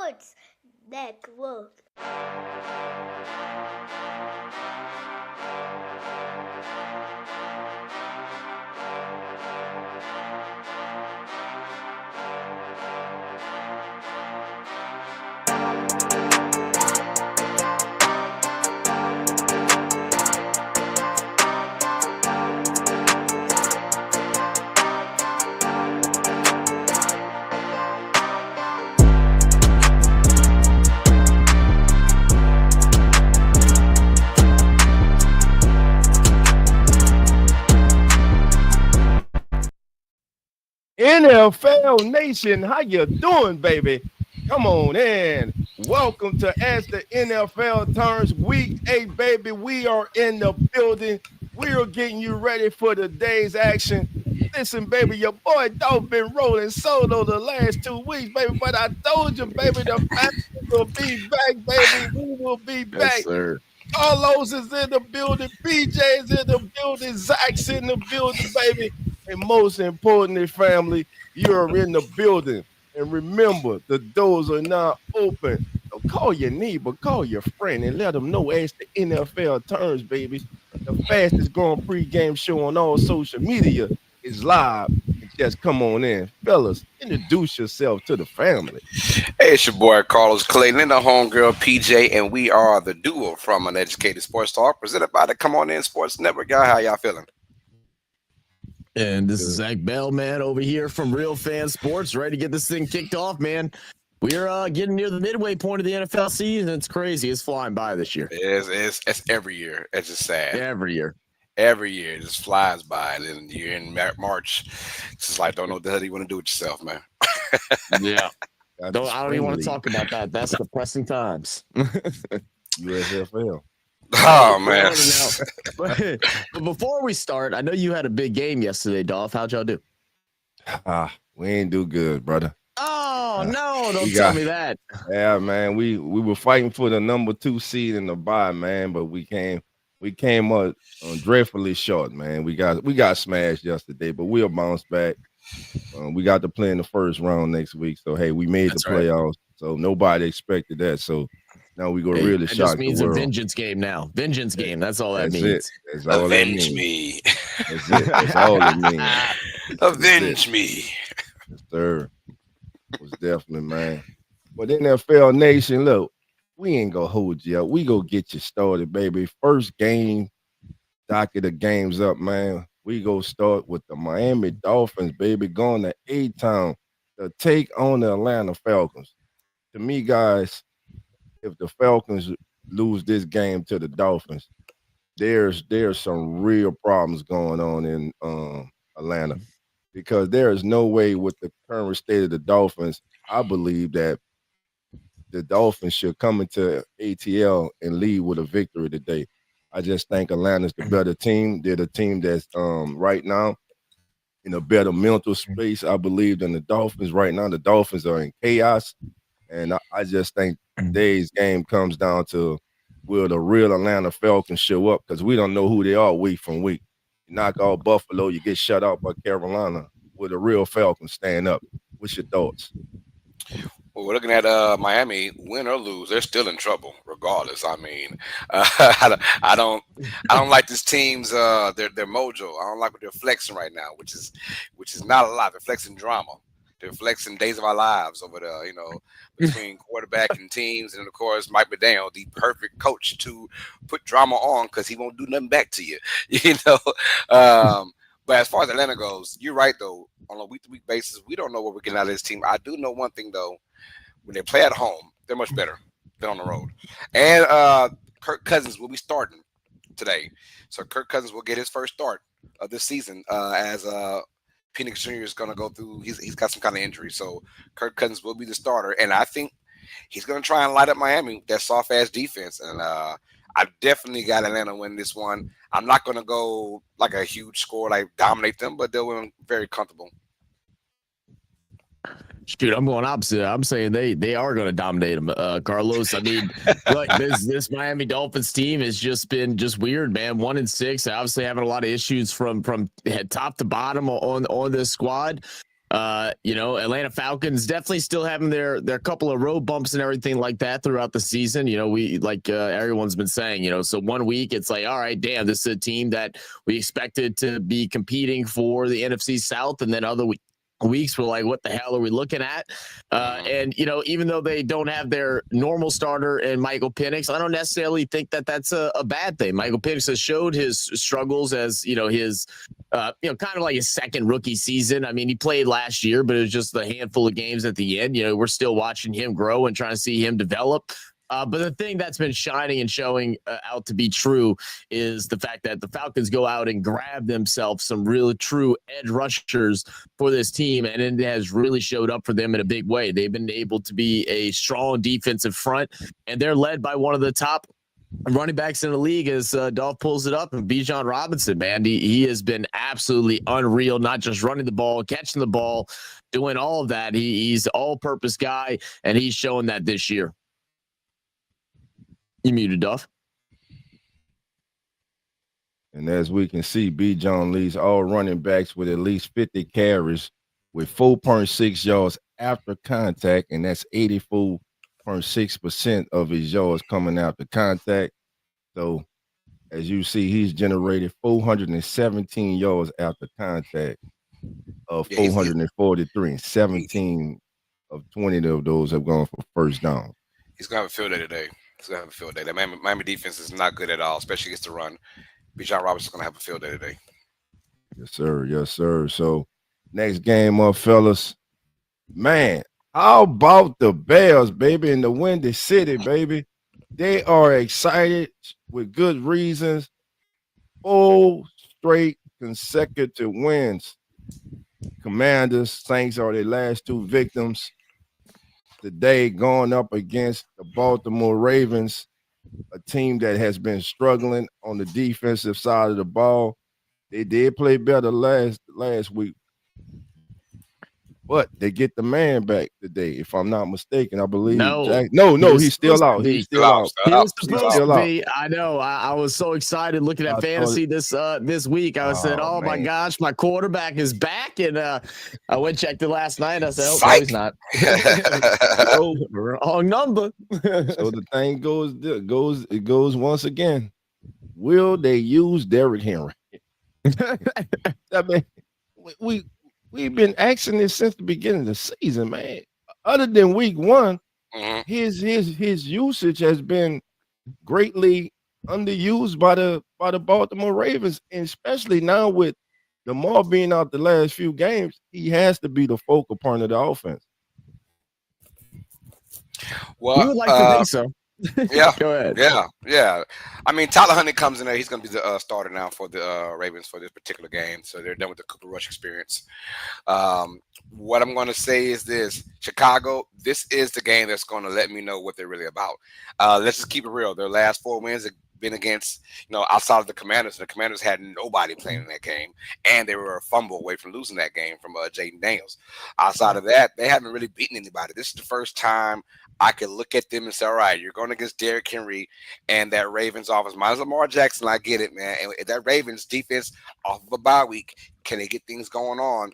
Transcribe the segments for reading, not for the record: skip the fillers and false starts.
Sports Network. NFL Nation, how you doing, baby? Come on in. Welcome to As the NFL Turns Week 8, baby. We are in the building. We are getting you ready for the day's action. Listen, baby, your boy Dolph been rolling solo the last 2 weeks, baby. But I told you, baby, the family will be back, baby. We will be Yes, back. sir. Carlos is in the building. BJ is in the building. Zach's in the building, baby. And most importantly, family, you're in the building. And remember, the doors are now open. So call your neighbor, call your friend, and let them know as the NFL turns, baby. The fastest growing pregame show on all social media is live. And just come on in. Fellas, introduce yourself to the family. Hey, it's your boy Carlos Clayton and the homegirl PJ, and we are the duo from Uneducated Sports Talk, presented by the Come On In Sports Network. Y'all, how y'all feeling? And this is Zach Bell, man, over here from Real Fan Sports, ready to get this thing kicked off, man. We're getting near the midway point of the NFL season. It's crazy. It's flying by this year. It's every year. It's just sad. Every year. Every year. It just flies by. And then you're in March. It's just like, don't know what the hell you want to do with yourself, man. Yeah. I don't even want to talk about that. That's depressing times. USFL. Oh, man. But before we start, I know you had a big game yesterday, Dolph. How'd y'all do? We ain't do good, brother. Oh, no, don't tell me that. Yeah, man. We were fighting for the number 2 seed in the bye, man, but we came up dreadfully short, man. We got smashed yesterday, but we'll bounce back. We got to play in the first round next week. So hey, we made the playoffs. So nobody expected that. So now we go really shock the world. It just means a vengeance game now. Vengeance game. That's all that means. That's all Avenge me. That's it. That's all it means. Avenge me. Yes, sir. It was definitely, man. But NFL Nation, look, we ain't gonna hold you up. We go get you started, baby. First game, docket of games up, man. We go start with the Miami Dolphins, baby, going to A-Town to take on the Atlanta Falcons. To me, guys, if the Falcons lose this game to the Dolphins, there's some real problems going on in Atlanta, because there is no way with the current state of the Dolphins, I believe that the Dolphins should come into ATL and leave with a victory today. I just think Atlanta's the better team. They're the team that's right now in a better mental space, I believe, than the Dolphins. Right now, the Dolphins are in chaos. And I just think today's game comes down to, will the real Atlanta Falcons show up? Because we don't know who they are week from week. You knock out Buffalo, you get shut out by Carolina. Will the real Falcons stand up? What's your thoughts? Well, we're looking at Miami, win or lose, they're still in trouble, regardless. I mean, I don't like this team's their mojo. I don't like what they're flexing right now, which is not a lot. They're flexing drama. They're flexing days of our lives over there, between quarterback and teams, and of course Mike McDaniel, the perfect coach to put drama on because he won't do nothing back to you, But as far as Atlanta goes, you're right though. On a week-to-week basis, we don't know what we're getting out of this team. I do know one thing though. When they play at home, they're much better than on the road. And Kirk Cousins will be starting today. So Kirk Cousins will get his first start of this season as Penix Jr. is going to go through. He's got some kind of injury. So Kirk Cousins will be the starter. And I think he's going to try and light up Miami with that soft-ass defense. And I definitely got Atlanta win this one. I'm not going to go like a huge score, like dominate them, but they'll win very comfortable. Shoot, I'm going opposite. I'm saying they are going to dominate them, Carlos. I mean, look, this Miami Dolphins team has just been weird, man. 1-6, obviously having a lot of issues from top to bottom on this squad. Atlanta Falcons definitely still having their couple of road bumps and everything like that throughout the season. We everyone's been saying, so 1 week it's like, all right, damn, this is a team that we expected to be competing for the NFC South, and then other weeks we're like, what the hell are we looking at? And even though they don't have their normal starter in Michael Penix, I don't necessarily think that that's a bad thing. Michael Penix has showed his struggles as his kind of like his second rookie season. I mean, he played last year, but it was just a handful of games at the end. We're still watching him grow and trying to see him develop. But the thing that's been shining and showing out to be true is the fact that the Falcons go out and grab themselves some really true edge rushers for this team, and it has really showed up for them in a big way. They've been able to be a strong defensive front, and they're led by one of the top running backs in the league as Dolph pulls it up, and Bijan Robinson, man, he has been absolutely unreal, not just running the ball, catching the ball, doing all of that. He's all-purpose guy, and he's showing that this year. You muted, Duff. And as we can see, Bijan leads all running backs with at least 50 carries with 4.6 yards after contact, and that's 84.6% of his yards coming after contact. So, as you see, he's generated 417 yards after contact of 443, and 17 of 20 of those have gone for first down. He's going to have a field day today. He's going to have a field day. The Miami defense is not good at all, especially against the run. Bijan Robinson's going to have a field day today. Yes, sir. Yes, sir. So, next game up, fellas. Man, how about the Bears, baby, in the Windy City, baby? They are excited with good reasons. 4 straight consecutive wins. Commanders, Saints are their last 2 victims. Today, going up against the Baltimore Ravens, a team that has been struggling on the defensive side of the ball. They did play better last week, but they get the man back today, if I'm not mistaken. I believe. No, he's still out. He's still out. He's supposed to be. I know. I was so excited looking at fantasy this week. I said, "Oh my gosh, my quarterback is back!" And I went and checked it last night. I said, "Oh, no, he's not." Wrong number. So the thing goes once again. Will they use Derrick Henry? I mean, we've been asking this since the beginning of the season, man. Other than week 1, his usage has been greatly underused by the Baltimore Ravens, and especially now with Lamar being out the last few games, he has to be the focal point of the offense. Well, you would like to think so. Yeah. Go ahead. Yeah. I mean, Tyler Huntley comes in there. He's going to be the starter now for the Ravens for this particular game. So they're done with the Cooper Rush experience. What I'm going to say is this. Chicago, this is the game that's going to let me know what they're really about. Let's just keep it real. Their last 4 wins have been against, outside of the Commanders. The Commanders had nobody playing in that game, and they were a fumble away from losing that game from Jaden Daniels. Outside of that, they haven't really beaten anybody. This is the first time I could look at them and say, all right, you're going against Derrick Henry and that Ravens offense. Minus Lamar Jackson, I get it, man. And that Ravens defense off of a bye week, can they get things going on?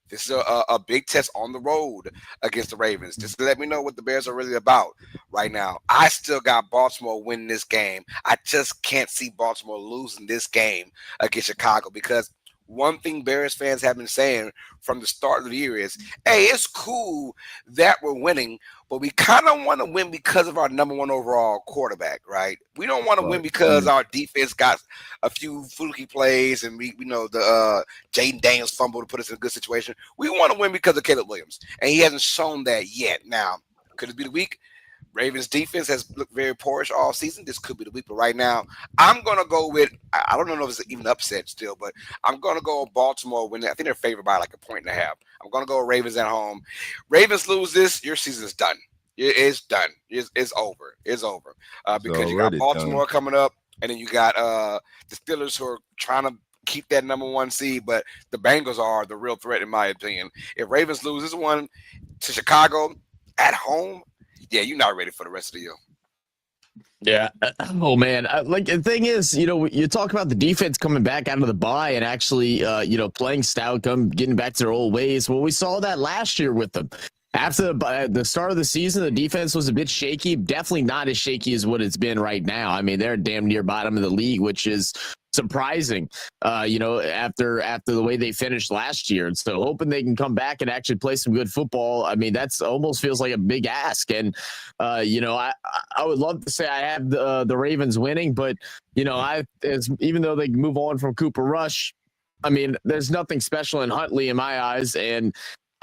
This is a big test on the road against the Ravens. Just to let me know what the Bears are really about right now. I still got Baltimore winning this game. I just can't see Baltimore losing this game against Chicago, because one thing Bears fans have been saying from the start of the year is, hey, it's cool that we're winning, but we kind of want to win because of our number 1 overall quarterback, right? We don't want to win because our defense got a few fluky plays and we know the Jaden Daniels fumble to put us in a good situation. We want to win because of Caleb Williams, and he hasn't shown that yet. Now, could it be the week? Ravens defense has looked very poorish all season. This could be the week, but right now, I'm going to go with, I don't know if it's even upset still, but I'm going to go Baltimore winning. I think they're favored by like 1.5 points. I'm going to go Ravens at home. Ravens lose this, your season's done. It's done. It's over. It's over. Because you got Baltimore coming up, and then you got the Steelers who are trying to keep that number 1 seed, but the Bengals are the real threat in my opinion. If Ravens lose this one to Chicago at home, yeah, you're not ready for the rest of the year. Yeah. Oh man. Like the thing is, you talk about the defense coming back out of the bye and actually, playing stout, getting back to their old ways. Well, we saw that last year with them. After the start of the season, the defense was a bit shaky. Definitely not as shaky as what it's been right now. I mean, they're damn near bottom of the league, which is surprising. After the way they finished last year, and so hoping they can come back and actually play some good football. I mean, that's almost feels like a big ask. And I would love to say I have the Ravens winning, but even though they move on from Cooper Rush, I mean, there's nothing special in Huntley in my eyes, and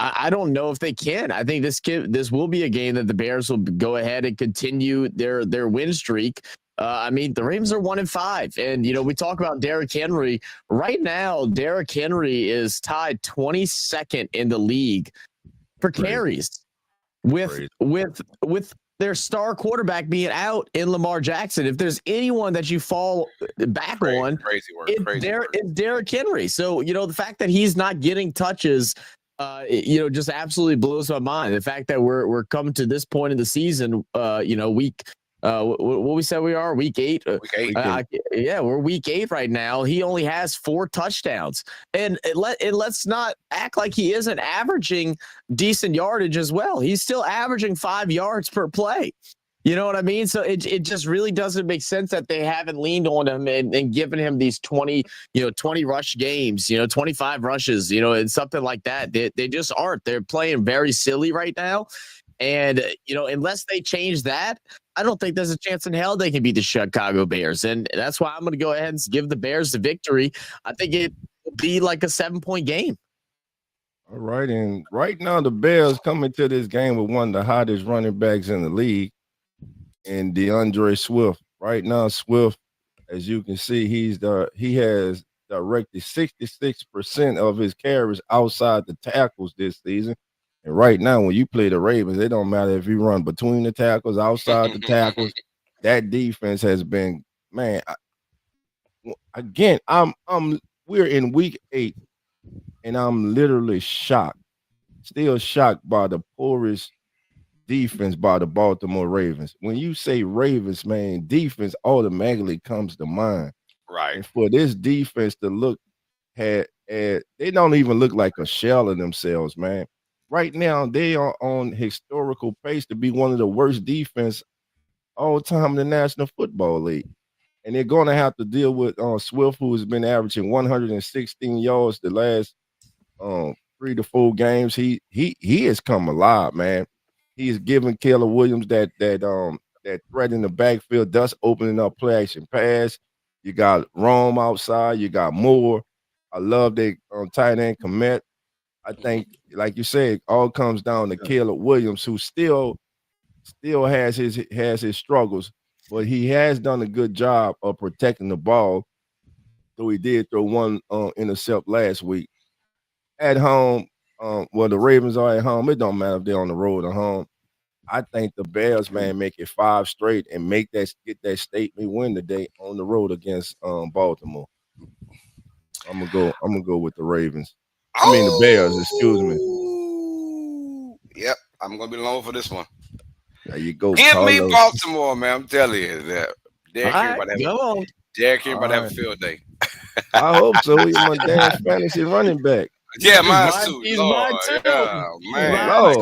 I don't know if they can. I think this will be a game that the Bears will go ahead and continue their win streak. I mean, the Ravens are 1-5, and we talk about Derrick Henry right now. Derrick Henry is tied 22nd in the league for carries with their star quarterback being out in Lamar Jackson. If there's anyone that you fall back on, it's Derrick Henry. So the fact that he's not getting touches. Just absolutely blows my mind. The fact that we're coming to this point in the season, week, what we said we are, week 8. We're week 8 right now. He only has 4 touchdowns, and let's not act like he isn't averaging decent yardage as well. He's still averaging 5 yards per play. You know what I mean? So it just really doesn't make sense that they haven't leaned on him and given him these 20 rush games, 25 rushes, and something like that. They just aren't. They're playing very silly right now. And, unless they change that, I don't think there's a chance in hell they can beat the Chicago Bears. And that's why I'm going to go ahead and give the Bears the victory. I think it will be like a 7-point game. All right. And right now, the Bears coming to this game with one of the hottest running backs in the league. And DeAndre Swift. Right now, Swift, as you can see, he has directed 66% of his carries outside the tackles this season. And right now, when you play the Ravens, it don't matter if you run between the tackles, outside the tackles. That defense has been, man. We're in week 8, and I'm literally shocked, still shocked by the poorest defense by the Baltimore Ravens. When you say Ravens, man, defense automatically comes to mind. Right. And for this defense to look they don't even look like a shell of themselves, man. Right now, they are on historical pace to be one of the worst defense all time in the National Football League. And they're going to have to deal with Swift, who has been averaging 116 yards the last 3 to 4 games. He has come alive, man. He's giving Caleb Williams that threat in the backfield, thus opening up play action pass. You got Rome outside. You got Moore. I love that tight end commit. I think, like you said, it all comes down to Caleb Williams, who still has his struggles, but he has done a good job of protecting the ball. Though he did throw one intercept last week. At home, the Ravens are at home. It don't matter if they're on the road or home. I think the Bears, man, make it 5 straight and get that statement win today on the road against Baltimore. I'm gonna go with the Ravens. I mean the Bears, excuse me. Yep, I'm gonna be alone for this one. There you go. Give Carlos. me Baltimore, man. I'm telling you that. Derrick Henry about to have a field day. I hope so. He's my damn fantasy running back. Yeah, mine too. He's mine too. Yeah, man. Lord,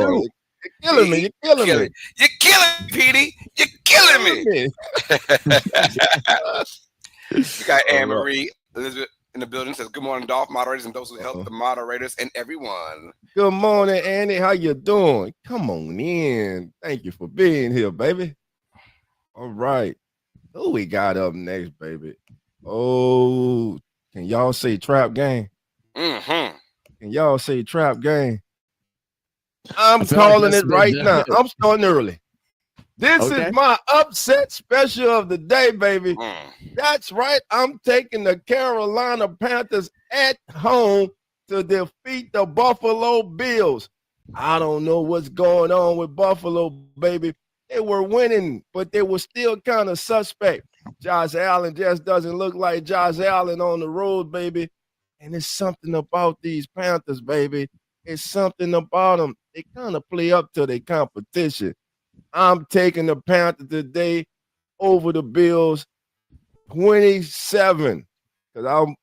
you're killing me. You're killing me. You're killing me, Petey. You're killing me. You got Anne Marie Elizabeth in the building. Says good morning, Dolph moderators and those who help the moderators and everyone. Good morning, Annie. How you doing? Come on in. Thank you for being here, baby. All right. Who we got up next, baby? Oh, can y'all say trap game? Mm-hmm. Can y'all say trap game? I'm calling it right now. I'm starting early. This is my upset special of the day, baby. That's right. I'm taking the Carolina Panthers at home to defeat the Buffalo Bills. I don't know what's going on with Buffalo, baby. They were winning, but they were still kind of suspect. Josh Allen just doesn't look like Josh Allen on the road, baby. And it's something about these Panthers, baby. It's something about them. They kind of play up to their competition. I'm taking the Panthers today over the Bills 27. Because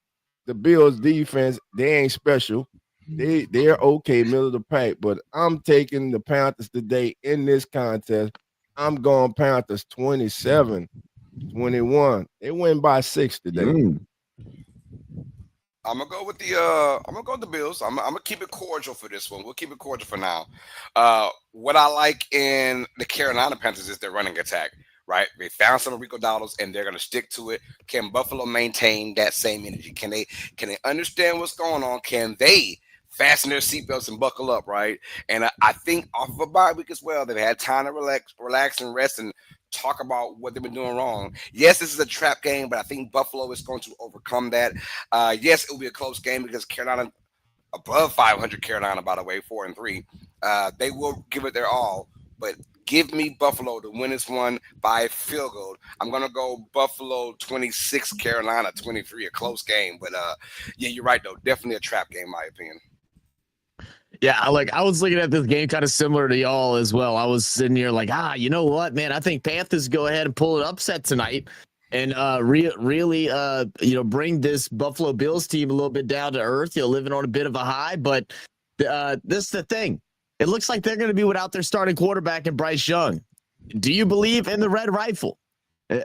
the Bills defense, they ain't special. They're okay, middle of the pack, but I'm taking the Panthers today in this contest. I'm going Panthers 27-21. They win by 6 today. I'm gonna go with the Bills. I'm gonna keep it cordial for this one. We'll keep it cordial for now. What I like in the Carolina Panthers is their running attack. Right, they found some Rico Dowdles, and they're going to stick to it. Can Buffalo maintain that same energy? Can they understand what's going on? Can they fasten their seatbelts and buckle up? Right, and I think off of a bye week as well, they've had time to relax and rest and talk about what they've been doing wrong. Yes, this is a trap game, but I think Buffalo is going to overcome that. Yes, it will be a close game because Carolina above 500. Carolina, by the way, 4-3. They will give it their all, but give me Buffalo to win this one by a field goal. I'm going to go Buffalo 26, Carolina 23, a close game. But, yeah, you're right, though. Definitely a trap game, in my opinion. Yeah, I was looking at this game kind of similar to y'all as well. I was sitting here like, you know what, man? I think Panthers go ahead and pull an upset tonight and really bring this Buffalo Bills team a little bit down to earth. Living on a bit of a high. But this is the thing. It looks like they're going to be without their starting quarterback in Bryce Young. Do you believe in the red rifle?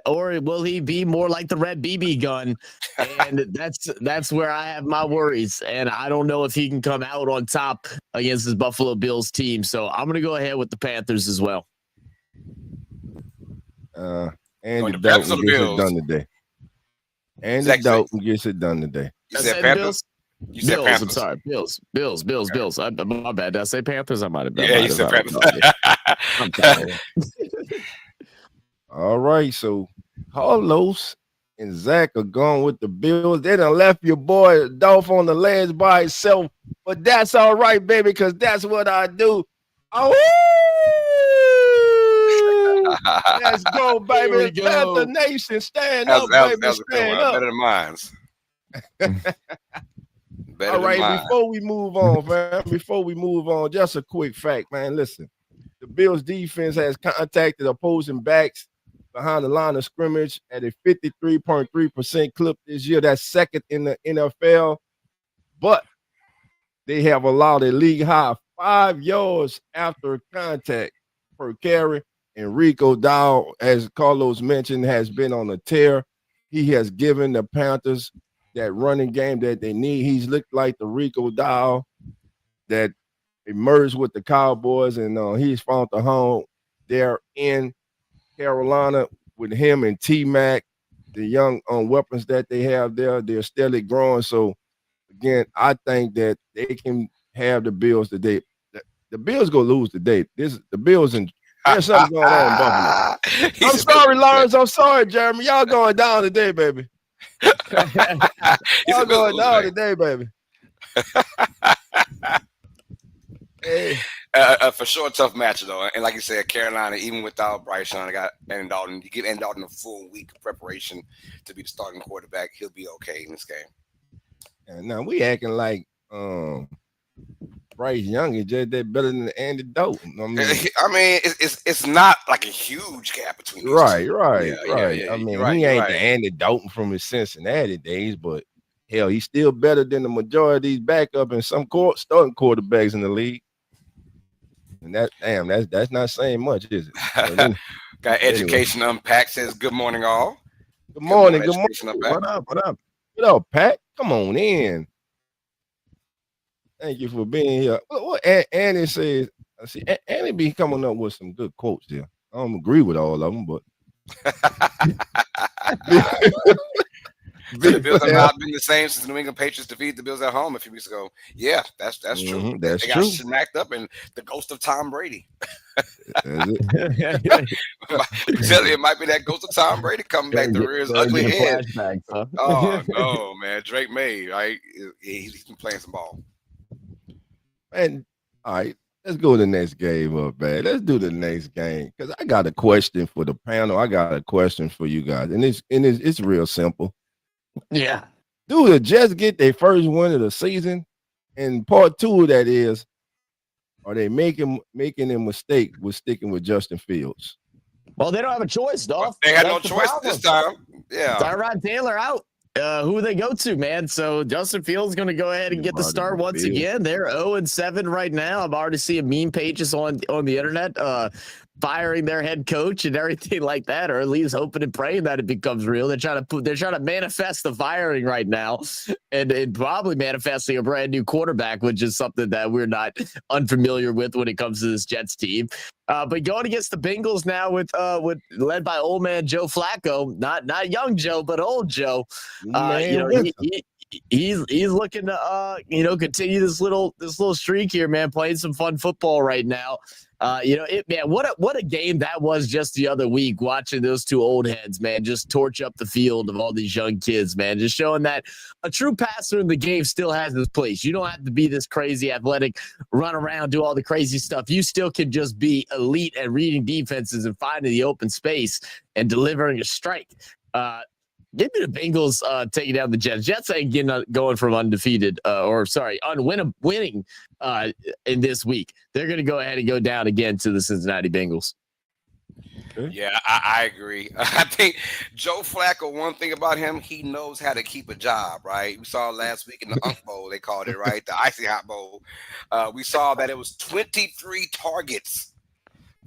Or will he be more like the red BB gun? And that's where I have my worries. And I don't know if he can come out on top against this Buffalo Bills team. So I'm going to go ahead with the Panthers as well. Andy Dalton gets it done today. Andy Dalton gets it done today. You said Panthers? You said Bills, Panthers. I'm sorry. Bills. My bad. Did I say Panthers? I might have. Yeah, you said Panthers. I'm sorry. All right, so Carlos and Zach are going with the Bills. They done left your boy Dolph on the ledge by himself, but that's all right, baby, because that's what I do. Oh, let's go, baby. Panther Nation, stand up, baby. Stand up. Better than mine. All right, before we move on, man, just a quick fact, man. Listen, the Bills defense has contacted opposing backs behind the line of scrimmage at a 53.3% clip this year. That's second in the NFL, but they have allowed a league high 5 yards after contact per carry. And Rico Dowdle, as Carlos mentioned, has been on a tear. He has given the Panthers that running game that they need. He's looked like the Rico Dowdle that emerged with the Cowboys, and he's found the home there in Carolina with him and T-Mac, the young weapons that they have there. They're steadily growing. So, again, I think that they can have the Bills today. The Bills going to lose today. The Bills, and there's something going on in Buffalo. I'm sorry, Lawrence. I'm sorry, Jeremy. Y'all going down today, baby. Y'all going down today, baby. Hey. For sure, tough match though, and like you said, Carolina, even without Bryce Young, got Andy Dalton. You give Andy Dalton a full week of preparation to be the starting quarterback. He'll be okay in this game. And now we acting like Bryce Young is just that better than Andy Dalton. I mean, it's not like a huge gap between these right. two. I mean, he ain't the Andy Dalton from his Cincinnati days, but hell, he's still better than the majority of these backup and some starting quarterbacks in the league. And that's not saying much, is it? Got Education Unpacked says, good morning, all. Good morning. What up? What up, Pat? Come on in. Thank you for being here. What Annie says, see, Annie be coming up with some good quotes there. I don't agree with all of them, but the Bills have not been the same since the New England Patriots defeated the Bills at home a few weeks ago. Yeah, that's true. That's they got smacked up in the ghost of Tom Brady. It might be that ghost of Tom Brady coming back to rear his ugly head. Oh no, man, Drake May, right? He's been playing some ball. And all right, let's go to the next game up, man. Let's do the next game because I got a question for the panel. I got a question for you guys, and it's real simple. Yeah. Do the Jets get their first win of the season? And part two of that is, are they making a mistake with sticking with Justin Fields? Well, they don't have a choice, Dolph. They had That's no the choice problem. this time. Yeah. Tyrod Taylor out. Who do they go to, man? So Justin Fields is going to go ahead and get the start once again. They're 0-7 right now. I've already seen meme pages on the internet firing their head coach and everything like that, or at least hoping and praying that it becomes real. They're trying to manifest the firing right now, and probably manifesting a brand new quarterback, which is something that we're not unfamiliar with when it comes to this Jets team. But going against the Bengals now with led by old man Joe Flacco, not young Joe, but old Joe. He's looking to continue this little streak here, man. Playing some fun football right now. What a game that was just the other week. Watching those two old heads, man, just torch up the field of all these young kids, man. Just showing that a true passer in the game still has his place. You don't have to be this crazy athletic, run around, do all the crazy stuff. You still can just be elite at reading defenses and finding the open space and delivering a strike. Give me the Bengals taking down the Jets. Jets ain't going from winning in this week. They're going to go ahead and go down again to the Cincinnati Bengals. Yeah, I agree. I think Joe Flacco, one thing about him, he knows how to keep a job, right? We saw last week in the Unk Bowl, they called it, right? The Icy Hot Bowl. We saw that it was 23 targets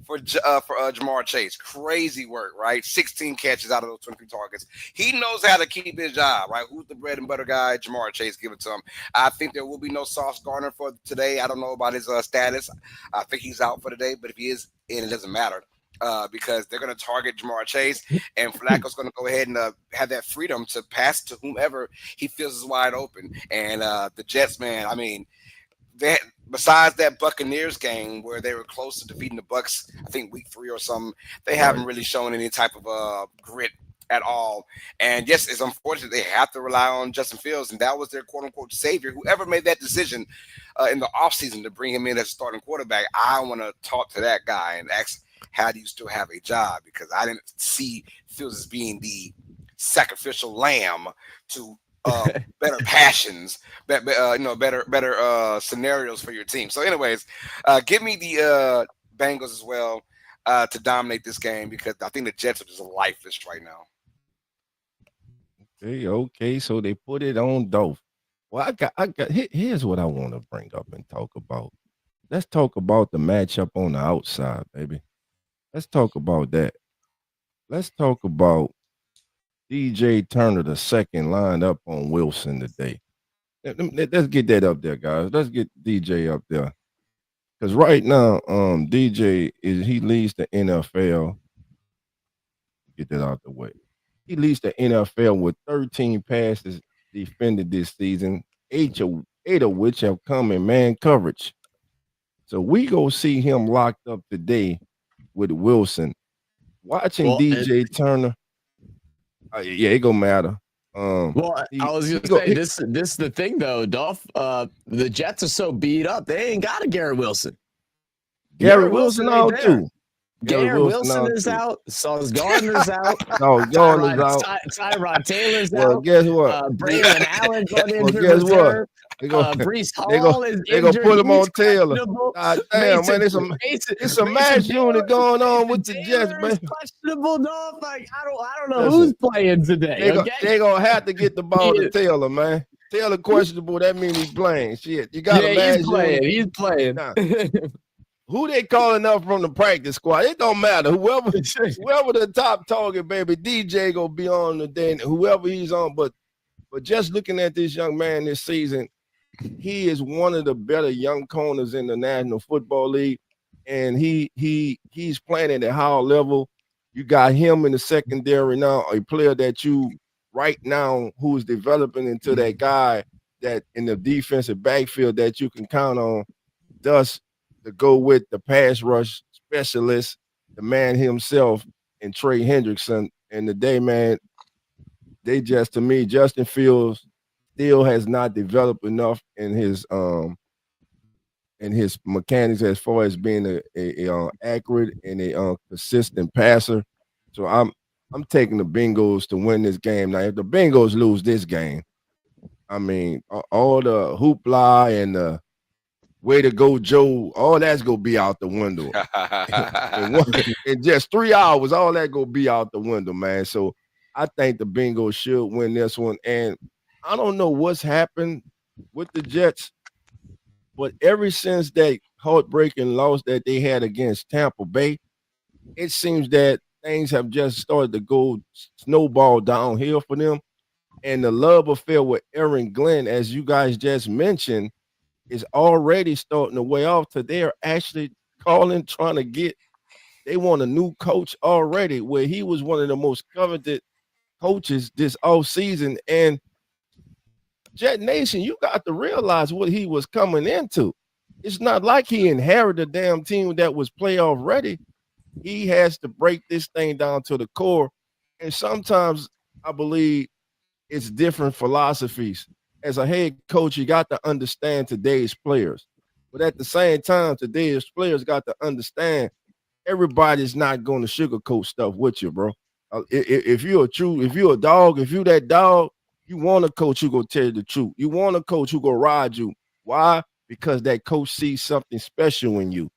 for Jamar Chase. Crazy work, right? 16 catches out of those 23 targets. He knows how to keep his job, right? Who's the bread and butter guy? Jamar Chase. Give it to him. I think there will be no Sauce Gardner for today. I don't know about his status. I think he's out for today, but if he is in, it doesn't matter because they're going to target Jamar Chase, and Flacco's going to go ahead and have that freedom to pass to whomever he feels is wide open. And the Jets, man, I mean, besides that Buccaneers game where they were close to defeating the Bucs, I think week 3 or something, they haven't really shown any type of grit at all. And yes, it's unfortunate they have to rely on Justin Fields, and that was their quote-unquote savior. Whoever made that decision in the offseason to bring him in as a starting quarterback, I want to talk to that guy and ask, how do you still have a job? Because I didn't see Fields as being the sacrificial lamb to better passions, better scenarios for your team. So, anyways, give me the Bengals as well to dominate this game because I think the Jets are just lifeless right now. Okay. So they put it on Dolph. Well, here's what I want to bring up and talk about. Let's talk about the matchup on the outside, baby. Let's talk about that. Let's talk about DJ Turner, the second, lined up on Wilson today. Let's get that up there, guys. Let's get DJ up there. Because right now, DJ he leads the NFL. Get that out the way. He leads the NFL with 13 passes defended this season, 8 of which have come in man coverage. So we go see him locked up today with Wilson. Watching DJ Turner. Yeah, it gonna matter. I was gonna say this is the thing though, Dolph. The Jets are so beat up, they ain't got a Garrett Wilson. Garrett Wilson out too. Garrett Wilson is out. Sauce Gardner's out. No, Gardner's out. Tyrod Taylor's out. Well, guess what? Brandon Allen's on injured guess reserve. what? Brees Hall is injured. They gonna put him on Taylor. Damn, man, it's a match unit going on with the Jets, man. Questionable, no. Like I don't know who's playing today. They gonna have to get the ball to Taylor, man. Taylor questionable. That means he's playing. Shit, you got a match unit. He's playing. Nah. Who they calling up from the practice squad? It don't matter. Whoever the top target, baby, DJ gonna be on the day. Whoever he's on, but just looking at this young man this season, he is one of the better young corners in the National Football League, and he's playing at a high level. You got him in the secondary now, a player that you right now who is developing into that guy that in the defensive backfield that you can count on. Thus, to go with the pass rush specialist, the man himself, and Trey Hendrickson. And today, man, they just, to me, Justin Fields still has not developed enough in his mechanics as far as being a accurate and a consistent passer. So I'm taking the Bengals to win this game. Now, if the Bengals lose this game, I mean, all the hoopla and way to go, Joe. All that's gonna be out the window. In just 3 hours, all that gonna be out the window, man. So I think the Bengals should win this one. And I don't know what's happened with the Jets, but ever since that heartbreaking loss that they had against Tampa Bay, it seems that things have just started to go snowball downhill for them. And the love affair with Aaron Glenn, as you guys just mentioned, is already starting to weigh off to they're actually calling, trying to get, they want a new coach already, where he was one of the most coveted coaches this offseason. And Jet Nation, you got to realize what he was coming into. It's not like he inherited a damn team that was playoff ready. He has to break this thing down to the core. And sometimes I believe it's different philosophies. As a head coach, you got to understand today's players. But at the same time, today's players got to understand everybody's not going to sugarcoat stuff with you, bro. If you're a dog, if you that dog, you want a coach who gonna tell you the truth. You want a coach who gonna ride you. Why? Because that coach sees something special in you.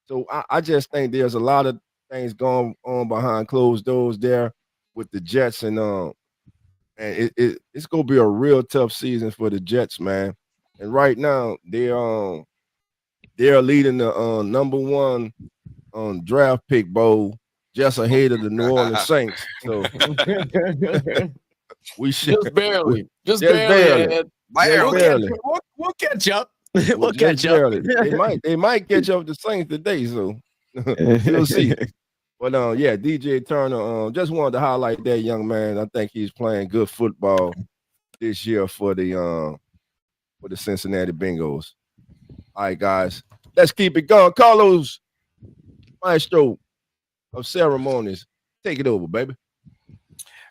So I just think there's a lot of things going on behind closed doors there with the Jets, and it's gonna be a real tough season for the Jets, man. And right now they're leading the number one draft pick bowl just ahead of the New Orleans Saints. So we should just barely. We'll catch up. We'll catch up. They might catch up with the Saints today, so we'll see. But yeah, DJ Turner, just wanted to highlight that young man. I think he's playing good football this year for the Cincinnati Bengals. All right, guys, let's keep it going. Carlos, maestro of ceremonies, take it over, baby.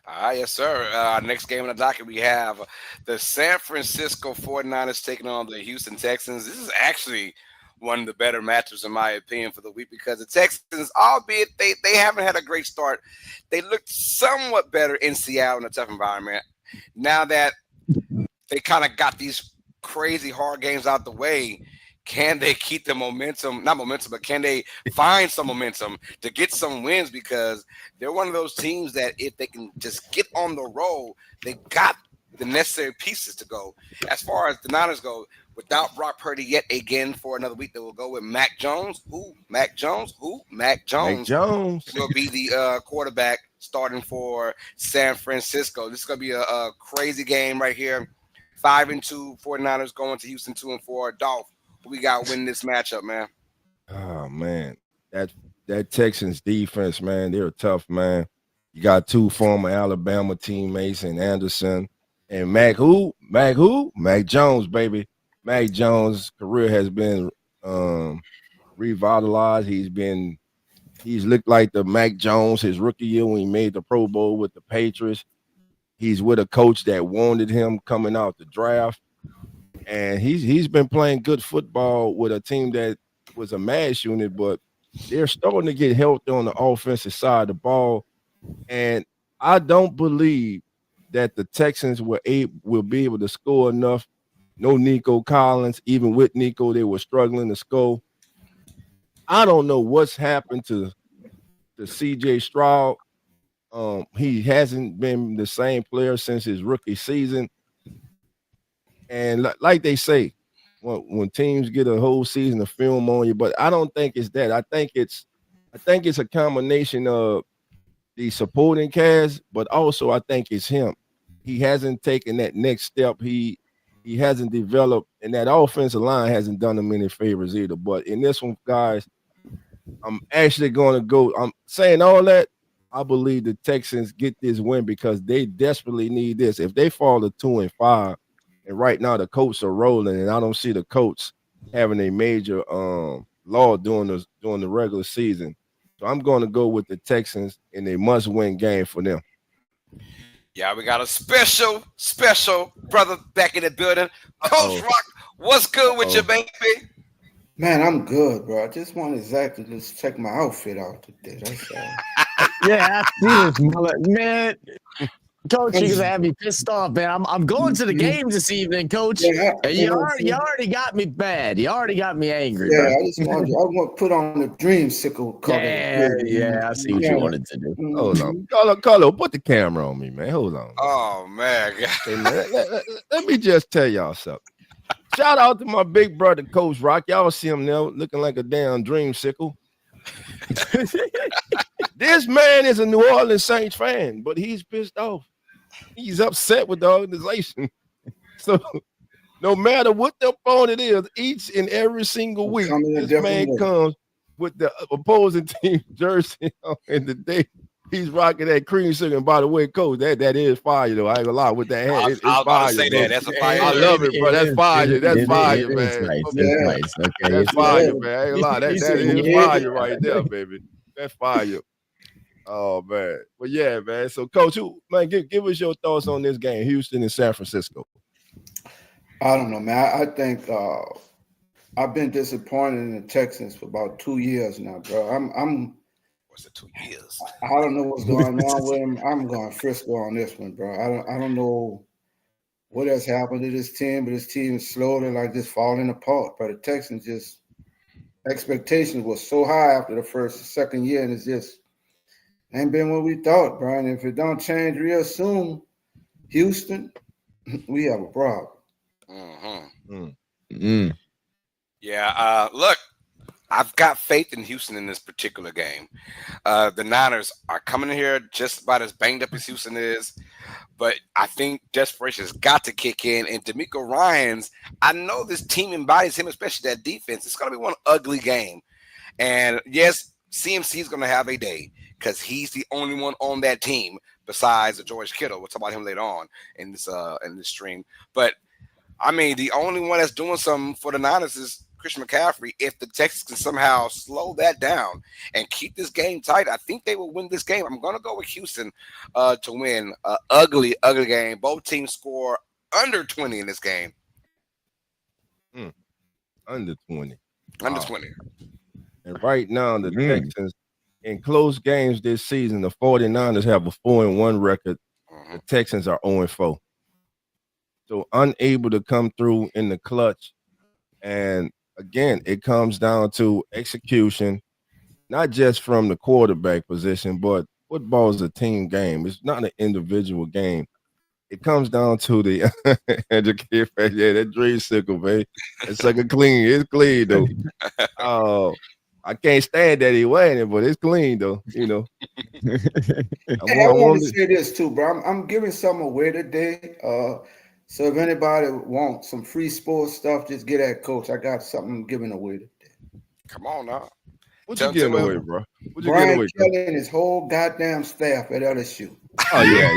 Yes, sir. Next game on the docket, we have the San Francisco 49ers taking on the Houston Texans. This is actually one of the better matchups, in my opinion, for the week, because the Texans, albeit they haven't had a great start, they looked somewhat better in Seattle in a tough environment. Now that they kind of got these crazy hard games out the way, can they keep the momentum? Not momentum, but can they find some momentum to get some wins? Because they're one of those teams that if they can just get on the roll, they got the necessary pieces to go. As far as the Niners go, without Brock Purdy yet again for another week, they will go with Mac Jones. Mac Jones will be the quarterback starting for San Francisco. This is going to be a crazy game right here. 5-2 49ers going to Houston 2-4. Dolph, we got to win this matchup, man. Oh, man. That Texans defense, man, they're tough, man. You got two former Alabama teammates in Anderson and Mac Jones, baby. Mac Jones' career has been revitalized. He's looked like the Mac Jones his rookie year when he made the Pro Bowl with the Patriots. He's with a coach that wanted him coming out the draft. And he's been playing good football with a team that was a mass unit, but they're starting to get healthy on the offensive side of the ball. And I don't believe that the Texans will be able to score enough. No Nico Collins. Even with Nico, they were struggling to score. I don't know what's happened to C.J. Stroud. He hasn't been the same player since his rookie season. And like they say, when teams get a whole season of film on you, but I don't think it's that. I think it's a combination of the supporting cast, but also I think it's him. He hasn't taken that next step. He hasn't developed, and that offensive line hasn't done him any favors either. But in this one, guys, I'm actually going to go. I'm saying all that. I believe the Texans get this win because they desperately need this. If they fall to 2-5, and right now the Colts are rolling, and I don't see the Colts having a major law during the regular season. So I'm going to go with the Texans in a must-win game for them. Yeah, we got a special brother back in the building. Coach Rock, what's good with you, baby? Man, I'm good, bro. I just wanted Zach to just check my outfit out today. That's all. Yeah, I see this, man. Coach, you're gonna have me pissed off, man. I'm going to the games this evening, Coach. Yeah, And you already got me bad. You already got me angry, yeah, bro. I want to put on the dreamsicle color. Yeah, I see what you wanted to do. Hold on. Carlo, put the camera on me, man. Hold on. Oh man. Hey, man, let me just tell y'all something. Shout out to my big brother, Coach Rock. Y'all see him now looking like a damn dreamsicle. This man is a New Orleans Saints fan, but he's pissed off. He's upset with the organization. So no matter what the opponent is, each and every single week, this man comes with the opposing team jersey on, and the day he's rocking that cream sugar. And by the way, Coach, that is fire, though. I ain't gonna lie with that hat. It's I was about fire, to say bro. that. That's a fire. I love it, bro. That's fire. That's fire, man. It's nice. Okay. It's nice. Okay. That's fire, man. I ain't gonna lie. That is fire right there, baby. That's fire. Oh man, but yeah, man. So, Coach, give us your thoughts on this game, Houston and San Francisco. I don't know, man. I think I've been disappointed in the Texans for about 2 years now, bro. Was it 2 years? I don't know what's going on with him. I'm going Frisco on this one, bro. I don't know what has happened to this team, but this team is slowly like just falling apart. But the Texans just expectations was so high after the second year, and it's just ain't been what we thought, Brian. If it don't change real soon, Houston, we have a problem. Yeah, look, I've got faith in Houston in this particular game. The Niners are coming in here just about as banged up as Houston is, but I think desperation has got to kick in. And D'Amico Ryans, I know this team embodies him, especially that defense. It's going to be one ugly game. And yes, CMC is going to have a day because he's the only one on that team besides George Kittle. We'll talk about him later on in this stream. But I mean, the only one that's doing something for the Niners is Christian McCaffrey. If the Texans can somehow slow that down and keep this game tight, I think they will win this game. I'm going to go with Houston to win. Ugly game. Both teams score under 20 in this game. Under 20. Under 20. And right now, the Texans, in close games this season, the 49ers have a 4-1 record. The Texans are 0-4. So unable to come through in the clutch. And again, it comes down to execution, not just from the quarterback position, but football is a team game. It's not an individual game. It comes down to the that dreamsicle, man. It's like clean. It's clean though. I can't stand that he wearing it, but it's clean though. You know. I want to say this too, bro. I'm giving some away today. So if anybody wants some free sports stuff, just get at Coach. I got something giving away today. Come on now. What you giving away, bro? What you Brian giving away? Kelly and his whole goddamn staff at LSU. Oh yeah,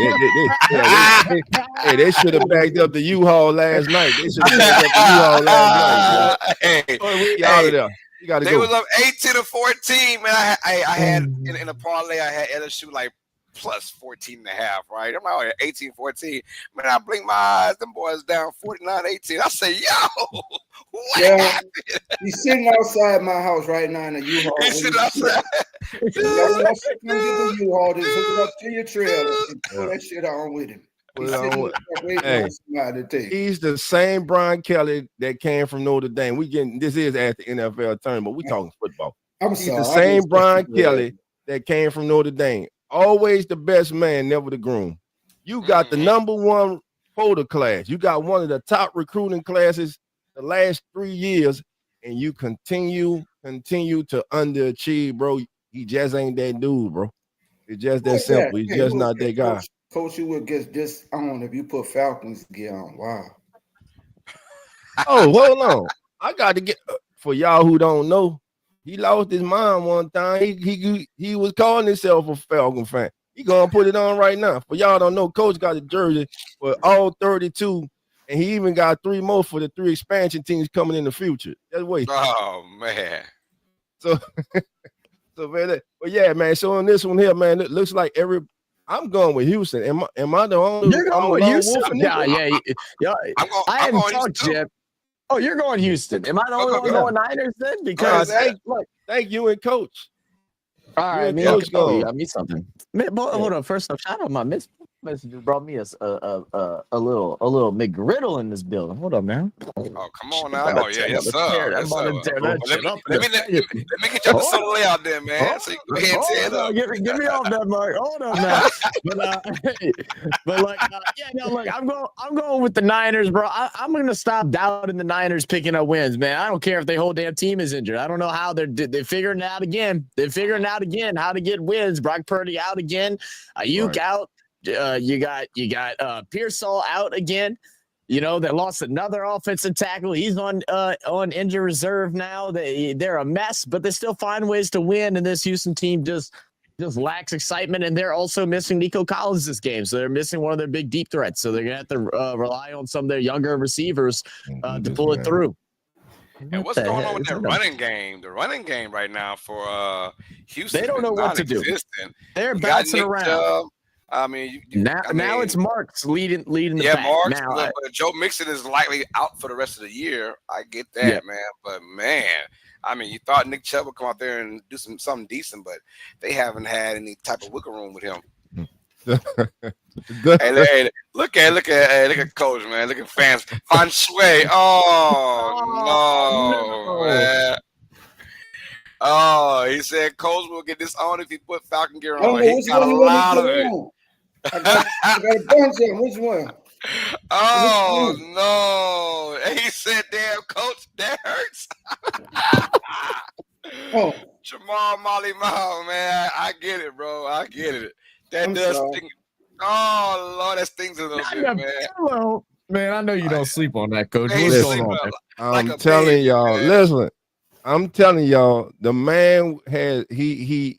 they should have backed up the U-Haul last night. They should have backed up the U-Haul last night. Hey, out of there. You gotta they go. was up 18-14, man. I had in a parlay, I had LSU like plus 14.5, right? I'm out here 18-14. Man, I blink my eyes, them boys down 49-18. I say, yo, what happened? He's sitting outside my house right now in a U-Haul. He's sitting outside. Come get the U-Haul, just hook it up to your trailer and pull that shit on with him. He's the same Brian Kelly that came from Notre Dame. This is at the NFL tournament. We talking football. He's the same Brian Kelly that came from Notre Dame. Always the best man, never the groom. You got the number one photo class. You got one of the top recruiting classes the last 3 years, and you continue to underachieve, bro. He just ain't that dude, bro. It's just that simple. He's just not that guy. Coach, you would get this on if you put Falcons gear on. Wow. Oh, hold on. I got to get for y'all who don't know. He lost his mind one time. He was calling himself a Falcon fan. He gonna put it on right now. For y'all don't know, Coach got a jersey for all 32, and he even got 3 more for the 3 expansion teams coming in the future. Just wait. Oh man. So man, but yeah, man. So on this one here, man, it looks like I'm going with Houston. Am I the only? You're going with Houston. Yeah. I haven't talked yet. Oh, you're going Houston. Am I the only one going Niners then? Because thank you and Coach. All right, Coach you got me something. Hold on. First off, shout out my miss. Messenger brought me a little McGriddle in this building. Hold up, man. Oh, come on now. Oh, yeah, yes, sir. I'm Yes, about sir. to tear Well, that let shit me up. let me let me get you the soda layout there, man. So you can go ahead and tear it up. Get me off that, Mark. Hold up now. Look, I'm going with the Niners, bro. I'm gonna stop doubting the Niners picking up wins, man. I don't care if their whole damn team is injured. I don't know how they're figuring it out again. They're figuring out again how to get wins. Brock Purdy out again. Ayuk out. You got Pearsall out again. You know, they lost another offensive tackle. He's on injury reserve now. They're a mess, but they still find ways to win. And this Houston team just lacks excitement. And they're also missing Nico Collins this game, so they're missing one of their big deep threats. So they're gonna have to rely on some of their younger receivers to pull it through. And what's going on with that running game? The running game right now for Houston, they don't know what to do. They're bouncing around. I mean, now it's Marks leading the yeah, pack. Marks. Now, but Joe Mixon is likely out for the rest of the year. I get that, man. But man, I mean, you thought Nick Chubb would come out there and do something decent, but they haven't had any type of wiggle room with him. Hey, look at Coach, man. Look at fans. Feng Shui. Oh no, man. Oh, he said Coach will get this on if he put Falcon gear on. He got a lot of it. I got a bunch of them. Which one? Oh no! And he said, "Damn, Coach, that hurts." Oh, Jamal Molly Mao, man, I get it, bro. I get it. That does sting. Oh Lord, that stings a little bit, man. Hello, man. I know you don't sleep on that, Coach. What's going on? I'm telling y'all. Man. Listen, I'm telling y'all. The man has he's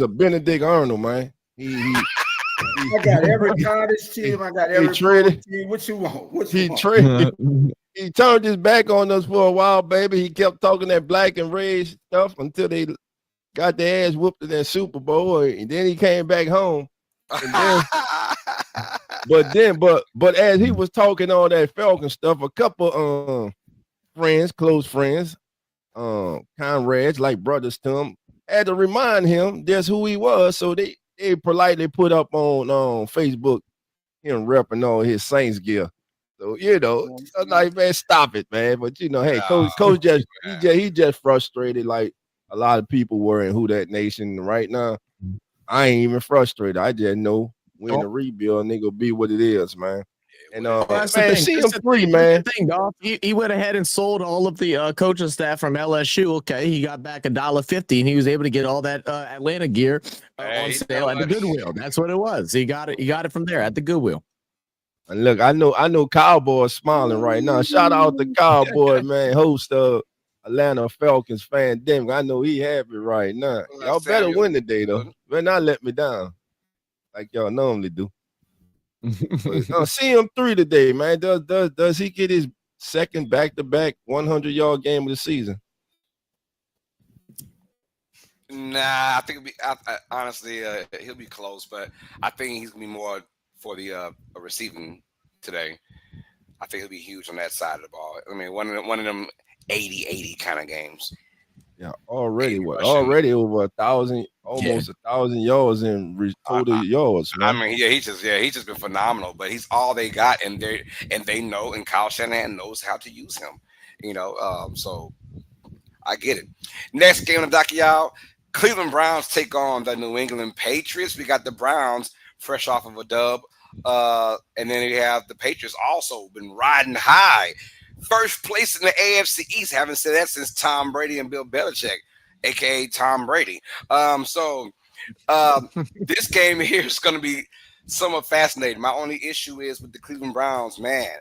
a Benedict Arnold, man. I got every college team. I got every team. What you want? He turned his back on us for a while, baby. He kept talking that black and red stuff until they got their ass whooped in that Super Bowl, and then he came back home. And then, but as he was talking all that Falcon stuff, a couple close friends, comrades like brothers to him, had to remind him just who he was. So they politely put up on Facebook him repping all his Saints gear. So I'm like, man, stop it, man. But hey, coach he just frustrated like a lot of people were in Who That Nation right now. I ain't even frustrated. I just know when the rebuild nigga be what it is, man. And that's man, CM3, man. He went ahead and sold all of the coaching staff from LSU. Okay, he got back $1.50, and he was able to get all that Atlanta gear on sale at the Goodwill. That's what it was. He got it from there at the Goodwill. And look, I know Cowboy smiling right now. Shout out to Cowboy, man, host of Atlanta Falcons Fandemic. I know he happy right now. Y'all better win today, though. Better not let me down like y'all normally do. CM3 today, man. Does he get his second back-to-back 100-yard game of the season? Nah, I think honestly he'll be close, but I think he's gonna be more for the receiving today. I think he'll be huge on that side of the ball. I mean, one of them 80-80 kind of games. Yeah, already over 1,000, almost 1,000 yards in total yards. Man. I mean, he's just been phenomenal. But he's all they got, and they know, and Kyle Shanahan knows how to use him. So I get it. Next game of the docket, y'all. Cleveland Browns take on the New England Patriots. We got the Browns fresh off of a dub, and then we have the Patriots also been riding high. First place in the AFC East. Haven't said that since Tom Brady and Bill Belichick, a.k.a. Tom Brady. This game here is going to be somewhat fascinating. My only issue is with the Cleveland Browns, man.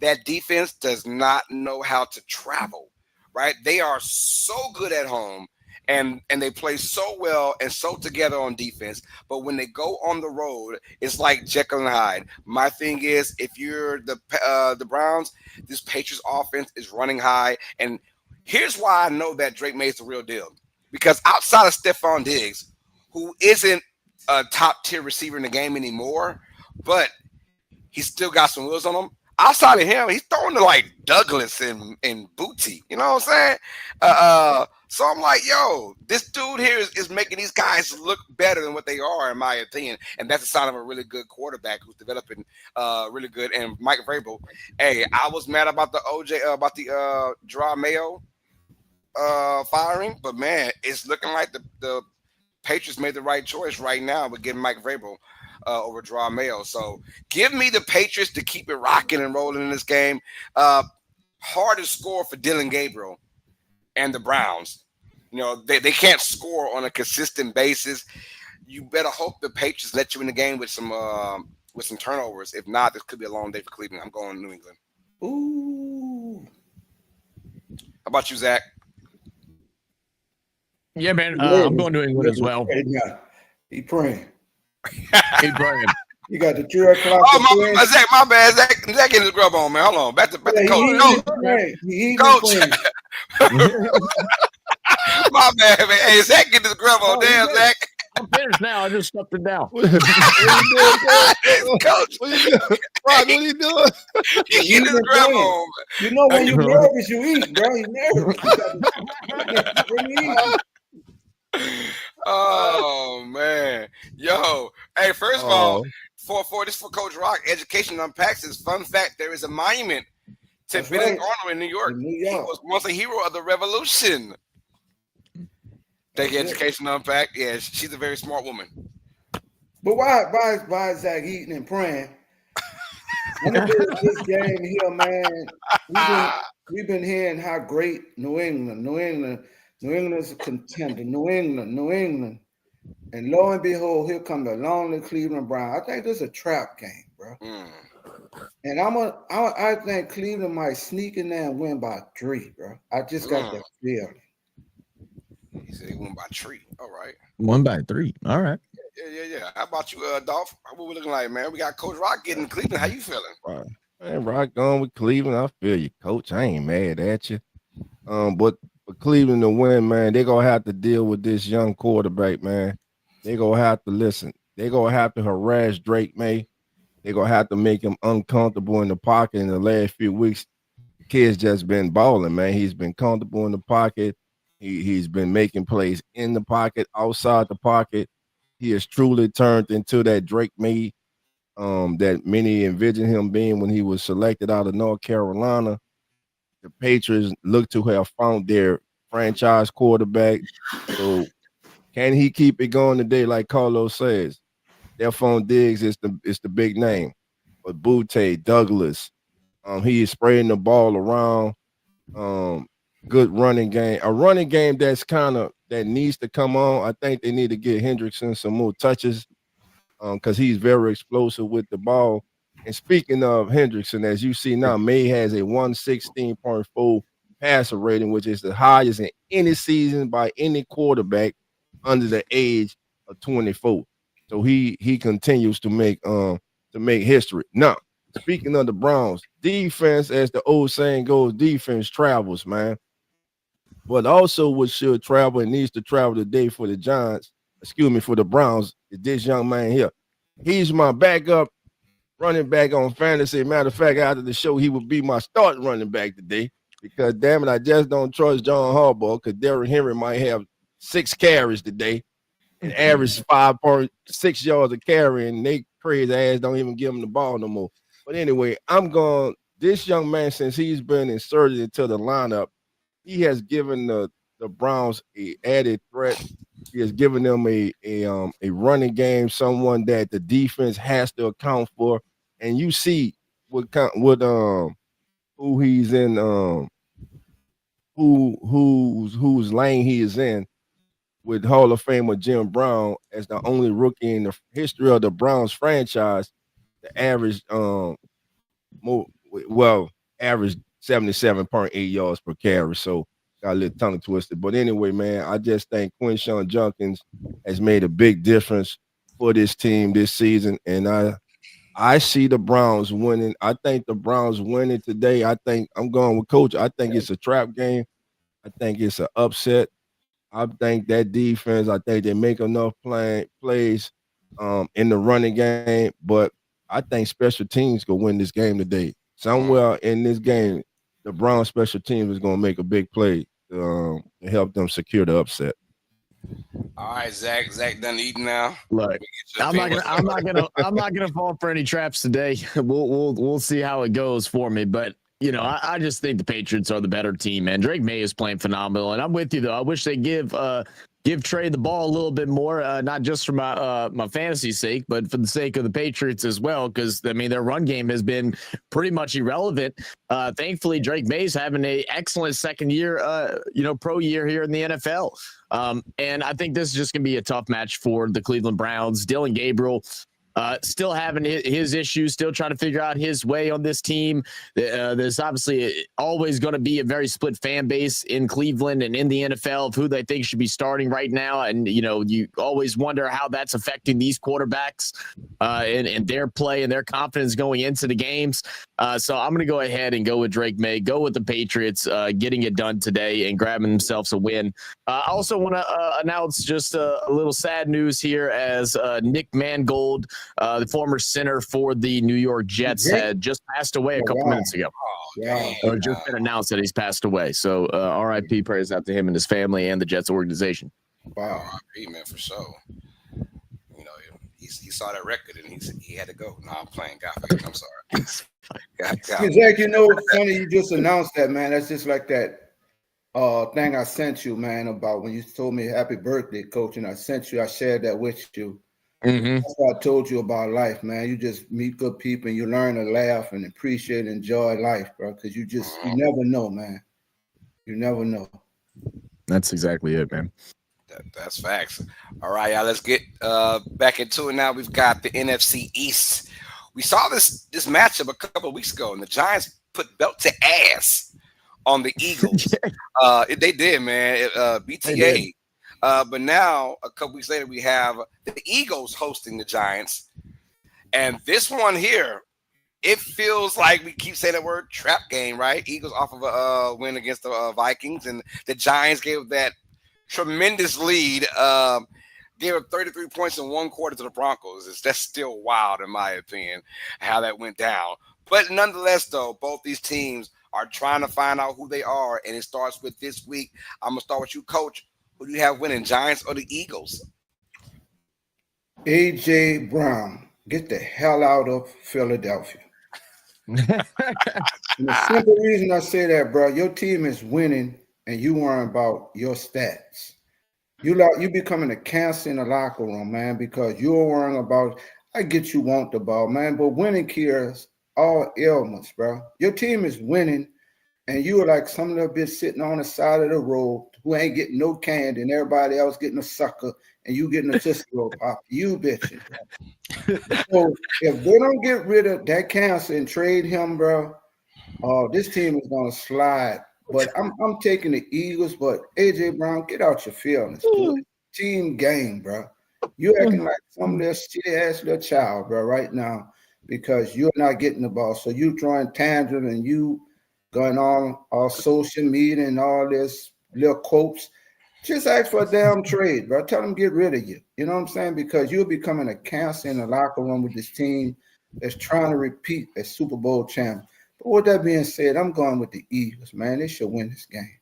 That defense does not know how to travel, right? They are so good at home, and they play so well and so together on defense. But when they go on the road, it's like Jekyll and Hyde. My thing is, if you're the Browns, this Patriots offense is running high. And here's why I know that Drake May's the real deal. Because outside of Stephon Diggs, who isn't a top-tier receiver in the game anymore, but he's still got some wheels on him, outside of him, he's throwing to like Douglas and Booty. You know what I'm saying? So I'm like, yo, this dude here is making these guys look better than what they are, in my opinion. And that's a sign of a really good quarterback who's developing really good. And Mike Vrabel, hey, I was mad about the about the Draw Mayo firing, but man, it's looking like the Patriots made the right choice right now with getting Mike Vrabel over Draw Mayo. So give me the Patriots to keep it rocking and rolling in this game. Hardest score for Dylan Gabriel and the Browns. You know, they can't score on a consistent basis. You better hope the Patriots let you in the game with some turnovers. If not, this could be a long day for Cleveland. I'm going to New England. Ooh. How about you, Zach? Yeah, man. I'm going to New England as well. He praying. He praying. You got the 3 o'clock. Oh, Zach, my bad. Zach getting his grub on, man. Hold on. Back to coach. My bad, man. Hey, Zach getting his grub on. Damn, Zach. I'm finished now. I just stuffed it down. What are you doing, Coach? What are you doing? Rock, what are you doing? He getting his grub on. You know when you're nervous, you eat, bro. You're nervous. Oh man, yo, hey, first of all, for Coach Rock, Education Unpacks is fun fact. There is a monument to Benedict Arnold in New York. He was once a hero of the Revolution. Thank you, Education Unpacked. Yeah, she's a very smart woman. But why is Zach eating and praying? This game here, man. We've been hearing how great New England is a contender. New England. And lo and behold, here come the lonely Cleveland Browns. I think this is a trap game, bro. And I think Cleveland might sneak in there and win by 3, bro. I just got that feeling. He said he won by 3. All right. 1 by 3. All right. Yeah. How about you, Dolph? What we looking like, man? We got Coach Rock getting Cleveland. How you feeling? Man, Rock going with Cleveland. I feel you, Coach. I ain't mad at you. But for Cleveland to win, man, they're going to have to deal with this young quarterback, man. They're going to have to listen. They're going to have to harass Drake May. They're going to have to make him uncomfortable in the pocket. In the last few weeks, the kid's just been balling, man. He's been comfortable in the pocket. He's been making plays in the pocket, outside the pocket. He has truly turned into that Drake May that many envisioned him being when he was selected out of North Carolina. The Patriots look to have found their franchise quarterback. So can he keep it going today, like Carlos says? Stephon Diggs is the big name. But Butte, Douglas, he is spraying the ball around. Good running game. A running game that needs to come on. I think they need to get Hendrickson some more touches because he's very explosive with the ball. And speaking of Hendrickson, as you see now, May has a 116.4 passer rating, which is the highest in any season by any quarterback under the age of 24. So he continues to make history. Now, speaking of the Browns, defense, as the old saying goes, defense travels, man. But also what should travel and needs to travel today for the for the Browns, is this young man here. He's my backup running back on fantasy. Matter of fact, after the show, he would be my starting running back today because, damn it, I just don't trust John Harbaugh because Derrick Henry might have 6 carries today and average 5.6 yards a carry, and they crazy ass don't even give him the ball no more. But anyway, this young man, since he's been inserted into the lineup, he has given the Browns a added threat. He has given them a running game, someone that the defense has to account for. And you see who he's in, whose lane he is in with Hall of Famer Jim Brown as the only rookie in the history of the Browns franchise to average average 77.8 yards per carry. So got a little tongue twisted. But anyway, man, I just think Quinshawn Junkins has made a big difference for this team this season. And I see the Browns winning. I think the Browns winning today. I think I'm going with Coach. I think it's a trap game. I think it's an upset. I think that defense, I think they make enough plays in the running game. But I think special teams go win this game today. somewhere in this game, the Browns special team is going to make a big play to help them secure the upset. All right, Zach. Zach done eating now. Look, I'm not gonna fall for any traps today. We'll see how it goes for me, but. I just think the Patriots are the better team, man. Drake May is playing phenomenal, and I'm with you though. I wish they give Trey the ball a little bit more, not just for my fantasy sake, but for the sake of the Patriots as well. Because their run game has been pretty much irrelevant. Thankfully, Drake May's having an excellent second year, pro year here in the NFL. And I think this is just gonna be a tough match for the Cleveland Browns. Dylan Gabriel. Still having his issues, still trying to figure out his way on this team. There's obviously always going to be a very split fan base in Cleveland and in the NFL of who they think should be starting right now. And, you always wonder how that's affecting these quarterbacks and their play and their confidence going into the games. So I'm going to go ahead and go with Drake May, go with the Patriots, getting it done today and grabbing themselves a win. I also want to announce just a little sad news here as Nick Mangold, the former center for the New York Jets, had just passed away a couple minutes ago. Or just been announced that he's passed away. So RIP, prayers out to him and his family and the Jets organization. Wow, RIP, man, for sure. He saw that record and he had to go. No, I'm playing. God, I'm sorry. God. Zach, it's funny you just announced that, man. That's just like that thing I sent you, man, about when you told me happy birthday, coach, and I shared that with you. Mm-hmm. That's what I told you about life, man. You just meet good people and you learn to laugh and appreciate and enjoy life, bro, because you never know, man. You never know. That's exactly it, man. That's facts. All right, y'all, let's get back into it now. We've got the NFC East. We saw this matchup a couple of weeks ago, and the Giants put belt to ass on the Eagles. They did, man. BTA. But now, a couple weeks later, we have the Eagles hosting the Giants. And this one here, it feels like we keep saying that word trap game, right? Eagles off of a win against the Vikings, and the Giants gave that tremendous lead, gave up 33 points in one quarter to the Broncos. That's still wild, in my opinion, how that went down. But nonetheless, though, both these teams are trying to find out who they are, and it starts with this week. I'm going to start with you, Coach. Who do you have winning, Giants or the Eagles? A.J. Brown, get the hell out of Philadelphia. And the simple reason I say that, bro, your team is winning and you worrying about your stats. You becoming a cancer in the locker room, man, because you're worrying about, I get you want the ball, man, but winning cures all ailments, bro. Your team is winning and you are like some little bitch sitting on the side of the road who ain't getting no candy and everybody else getting a sucker and you getting a Tootsie Roll Pop. You bitching. So if they don't get rid of that cancer and trade him, bro, this team is going to slide. But I'm taking the Eagles, but A.J. Brown, get out your feelings. Team game, bro. You're acting like some little shitty-ass little child, bro, right now because you're not getting the ball. So you throwing tangent and you going on all social media and all this little quotes. Just ask for a damn trade, bro. Tell them get rid of you. You know what I'm saying? Because you're becoming a cancer in the locker room with this team that's trying to repeat a Super Bowl champion. But with that being said, I'm going with the Eagles, man. They should win this game.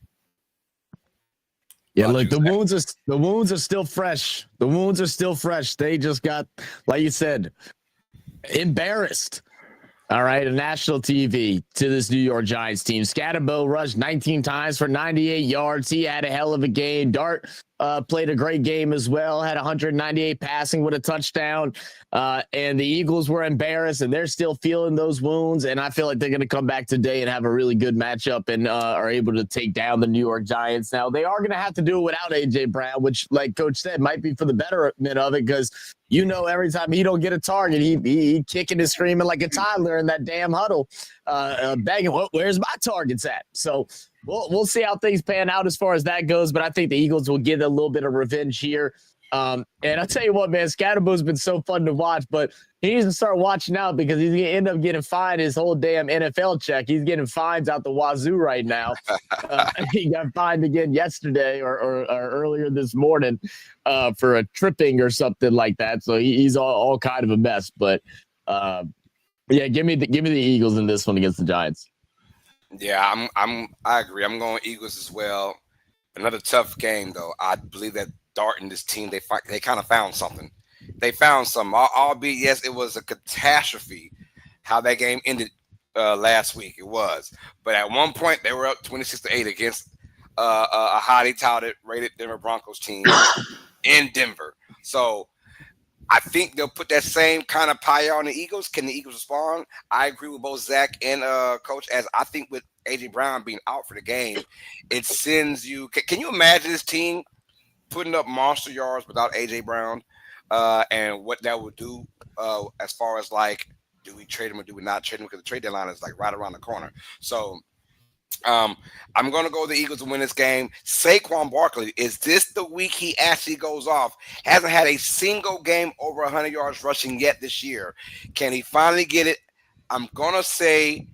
Yeah, look, the wounds are still fresh. The wounds are still fresh. They just got, like you said, embarrassed. All right, on national TV to this New York Giants team. Scatterbo rushed 19 times for 98 yards. He had a hell of a game. Dart played a great game as well, had 198 passing with a touchdown. And the Eagles were embarrassed, and they're still feeling those wounds. And I feel like they're going to come back today and have a really good matchup and are able to take down the New York Giants. Now, they are going to have to do it without A.J. Brown, which, like Coach said, might be for the betterment of it because every time he don't get a target, he kicking and screaming like a toddler in that damn huddle, begging, where's my targets at? So we'll see how things pan out as far as that goes, but I think the Eagles will get a little bit of revenge here. And I'll tell you what, man, Scatterbo's been so fun to watch, but he needs to start watching out because he's going to end up getting fined his whole damn NFL check. He's getting fines out the wazoo right now. He got fined again yesterday or earlier this morning for a tripping or something like that. So he's all kind of a mess, but Yeah, give me the Eagles in this one against the Giants. Yeah, I agree. I'm going Eagles as well. Another tough game though. I believe that Dart and this team they kind of found something. They found something. Albeit yes, it was a catastrophe how that game ended last week. It was, but at one point they were up 26-8 against a highly touted rated Denver Broncos team in Denver. So I think they'll put that same kind of fire on the Eagles. Can the Eagles respond? I agree with both Zach and Coach. As I think with AJ Brown being out for the game, it sends you. Can you imagine this team putting up monster yards without AJ Brown, and what that would do as far as like, do we trade him or do we not trade him? Because the trade deadline is like right around the corner. So I'm going to go with the Eagles to win this game. Saquon Barkley, is this the week he actually goes off? Hasn't had a single game over 100 yards rushing yet this year. Can he finally get it? I'm going to say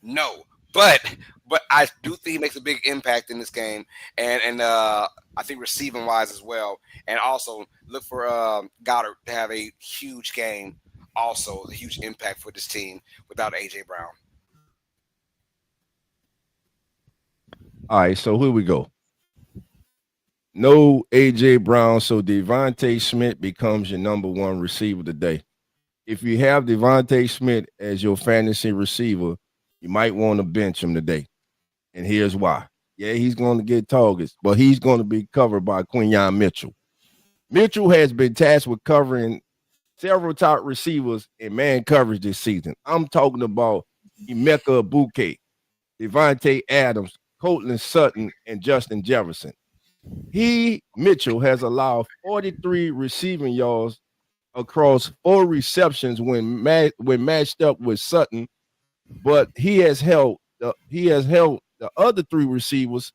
no. But I do think he makes a big impact in this game. And I think receiving-wise as well. And also look for Goddard to have a huge game. Also a huge impact for this team without A.J. Brown. All right, so here we go. No AJ Brown, so Devontae Smith becomes your number one receiver today. If you have Devontae Smith as your fantasy receiver, you might want to bench him today. And here's why. Yeah, he's going to get targets, but he's going to be covered by Quinyon Mitchell. Mitchell has been tasked with covering several top receivers in man coverage this season. I'm talking about Emeka Buke, Devontae Adams, Courtland Sutton, and Justin Jefferson. Mitchell has allowed 43 receiving yards across 4 receptions when matched up with Sutton, but he has held the other 3 receivers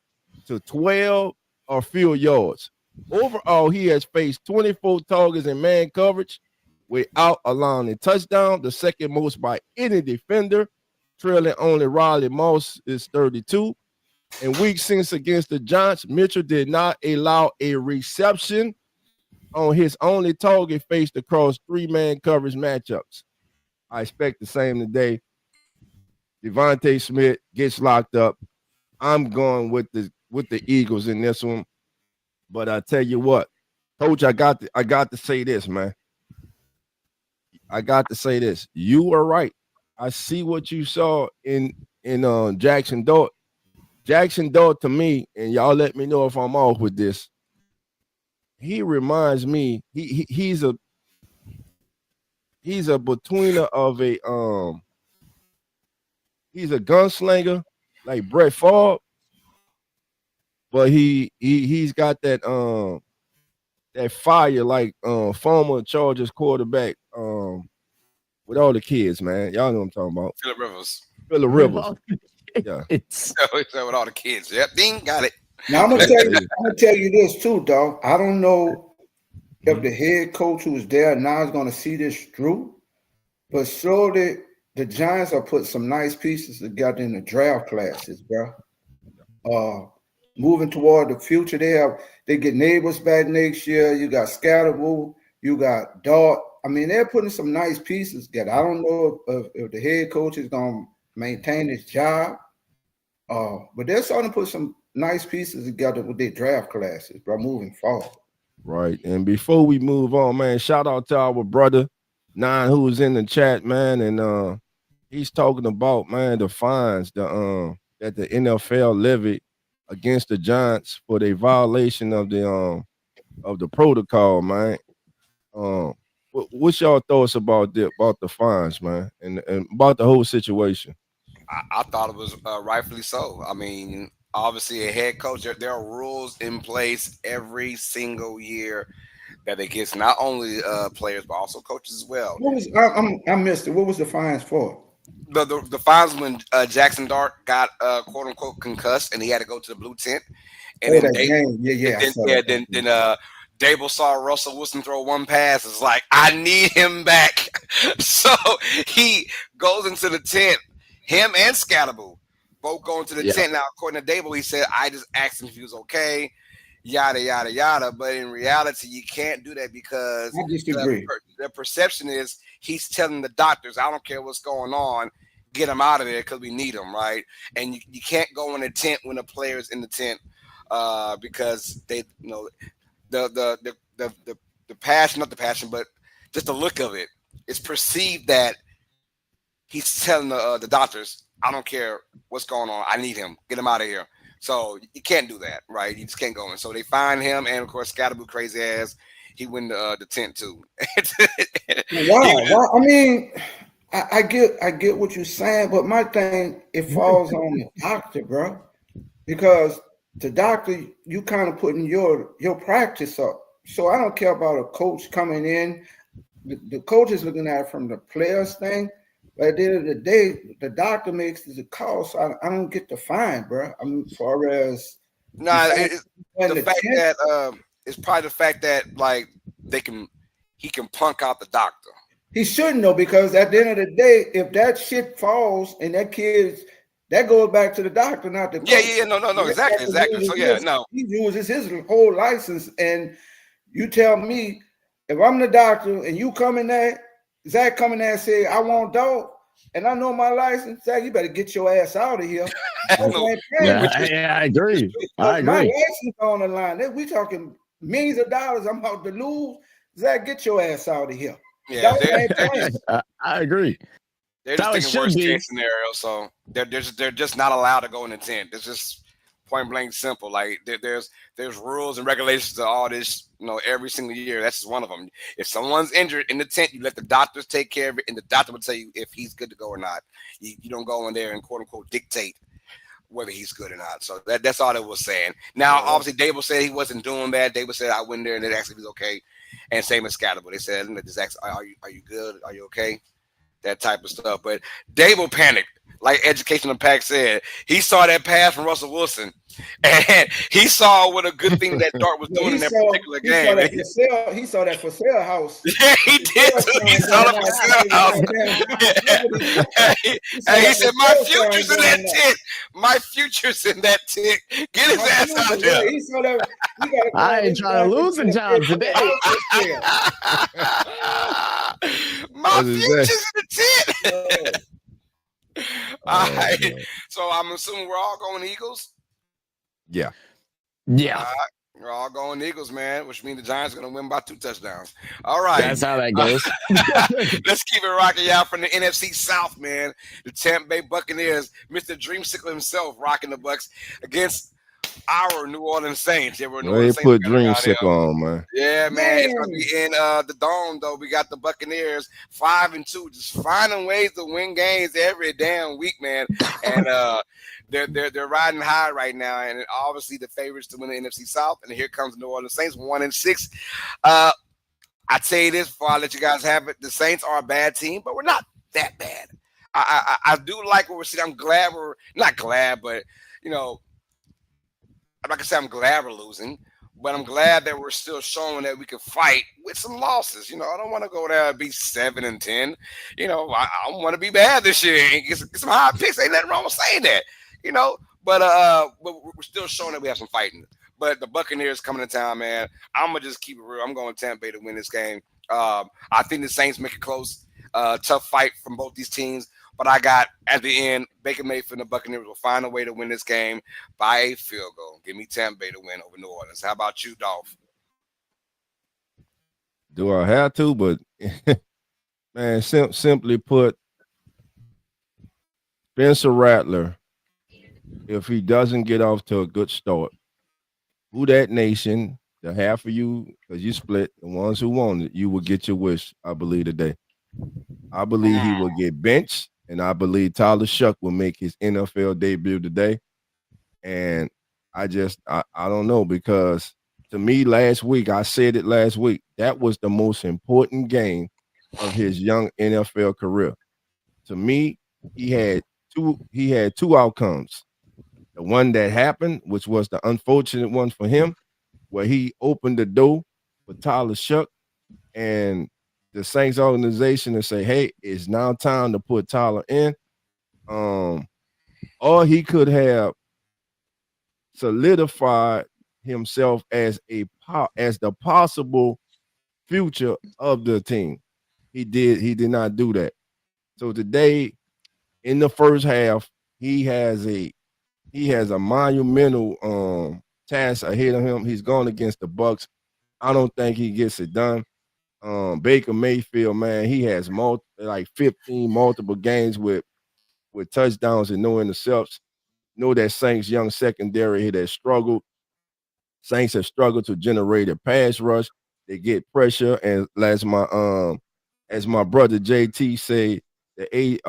to 12 or fewer yards. Overall, he has faced 24 targets in man coverage without allowing a touchdown, the second most by any defender, trailing only Riley Moss is 32. In week 6 against the Giants, Mitchell did not allow a reception on his only target faced across 3-man coverage matchups. I expect the same today. Devontae Smith gets locked up. I'm going with the Eagles in this one. But I tell you what, Coach, I got to say this, man. I got to say this. You were right. I see what you saw in Jackson Dart. Jackson Dart, to me, and y'all let me know if I'm off with this. He reminds me, he's a betweener of he's a gunslinger like Brett Favre, but he's got that fire like former Chargers quarterback with all the kids, man. Y'all know what I'm talking about. Phillip Rivers. Yeah. It's with all the kids. Yep, ding, got it. Now I'm gonna tell you this too, dog. I don't know if the head coach who was there now is gonna see this through, but slowly the Giants are putting some nice pieces together in the draft classes, bro. Moving toward the future, they get Neighbors back next year. You got Scatterable, you got Dart. I mean, they're putting some nice pieces together. I don't know if the head coach is gonna maintain his job. But they're starting to put some nice pieces together with their draft classes, bro, moving forward. Right. And before we move on, man, shout out to our brother, Nine, who was in the chat, man. And he's talking about, man, the fines that the NFL levied against the Giants for their violation of the protocol, man. What's y'all thoughts about the fines, man, and about the whole situation? I thought it was rightfully so. I mean, obviously, a head coach, there are rules in place every single year that it gets not only players but also coaches as well. I missed it. What was the fines for? The fines when Jackson Dart got quote unquote concussed and he had to go to the blue tent. And then Dable saw Russell Wilson throw one pass. It's like, I need him back. So he goes into the tent. Him and Scatterable both going to the tent. Now, according to Dable, he said, I just asked him if he was okay, yada, yada, yada. But in reality, you can't do that because I disagree. the perception is he's telling the doctors, I don't care what's going on, get him out of there because we need him, right? And you can't go in the tent when the player's in the tent because they, the passion, not the passion, but just the look of it. It's perceived that he's telling the doctors, I don't care what's going on. I need him. Get him out of here. So you can't do that, right? You just can't go in. So they find him, and of course, Scatterboo crazy ass, he went the tent too. Wow. I mean, I get what you're saying, but my thing, it falls on the doctor, bro, because the doctor, you kind of putting your practice up. So I don't care about a coach coming in. The coach is looking at it from the players thing. But at the end of the day, the doctor makes the call, so I don't get the fine, bro. I mean, as far as it's probably the fact that like he can punk out the doctor. He shouldn't know, because at the end of the day, if that shit falls and that goes back to the doctor, not the coach. No, exactly. So he uses his whole license, and you tell me if I'm the doctor and you come in there. Zach coming there and say, I want dog, and I know my license. Zach, you better get your ass out of here. I agree. My license on the line. We talking millions of dollars I'm about to lose. Zach, get your ass out of here. Yeah, I agree. They're just thinking worst case scenario, so they're just not allowed to go in the tent. It's just point blank simple. Like there's rules and regulations to all this, every single year. That's just one of them. If someone's injured in the tent, you let the doctors take care of it, and the doctor will tell you if he's good to go or not. You don't go in there and quote unquote dictate whether he's good or not. So that's all it was saying. Now, obviously, Dable said he wasn't doing that. Dable said I went there and it actually was okay. And same as Scatterable. They said, are you good? Are you okay? That type of stuff. But Dable panicked. Like Educational Pack said, he saw that pass from Russell Wilson, and he saw what a good thing that Dart was doing in that particular game. He saw that for sale house. Yeah, he did. He saw that for sale house. And he said, "My future's in that tent. My future's in that tent. Get his ass out of there." He saw that. I ain't trying to lose a job today. My future's in the tent. All right. So I'm assuming we're all going Eagles. Yeah. We're all going Eagles, man, which means the Giants are going to win by 2 touchdowns. All right. That's how that goes. Let's keep it rocking, y'all, from the NFC South, man. The Tampa Bay Buccaneers, Mr. Dreamsicle himself, rocking the Bucs against our New Orleans Saints. They put Dreamsicle on, man. Yeah, man. It's going to be in the Dome, though. We got the Buccaneers 5-2, just finding ways to win games every damn week, man. And they're riding high right now, and obviously the favorites to win the NFC South. And here comes the New Orleans Saints, 1-6. I tell you this before I let you guys have it: the Saints are a bad team, but we're not that bad. I do like what we're seeing. I'm glad we're not glad, but I'm not gonna say I'm glad we're losing, but I'm glad that we're still showing that we can fight with some losses. I don't want to go there and be 7-10. I want to be bad this year and get some high picks. Ain't nothing wrong with saying that. But we're still showing that we have some fighting. But the Buccaneers coming to town, man. I'm gonna just keep it real. I'm going Tampa Bay to win this game. I think the Saints make it close. Tough fight from both these teams. But I got, at the end, Baker Mayfield and the Buccaneers will find a way to win this game by a field goal. Give me Tampa Bay to win over New Orleans. How about you, Dolph? Do I have to? But, man, simply put, Spencer Rattler, if he doesn't get off to a good start, who that nation, the half of you, because you split, the ones who want it, you will get your wish, I believe, today. I believe he will get benched. And I believe Tyler Shuck will make his NFL debut today. And I don't know, because to me last week, I said it last week, that was the most important game of his young NFL career. To me, he had two outcomes. The one that happened, which was the unfortunate one for him, where he opened the door for Tyler Shuck and the Saints organization and say, hey, it's now time to put Tyler in. Or he could have solidified himself as the possible future of the team. He did not do that. So today, in the first half, he has a monumental task ahead of him. He's going against the Bucks. I don't think he gets it done. Baker Mayfield, man, he has 15 multiple games with touchdowns and no intercepts. Know that Saints young secondary here that struggled. Saints have struggled to generate a pass rush. They get pressure, and as my brother JT said, the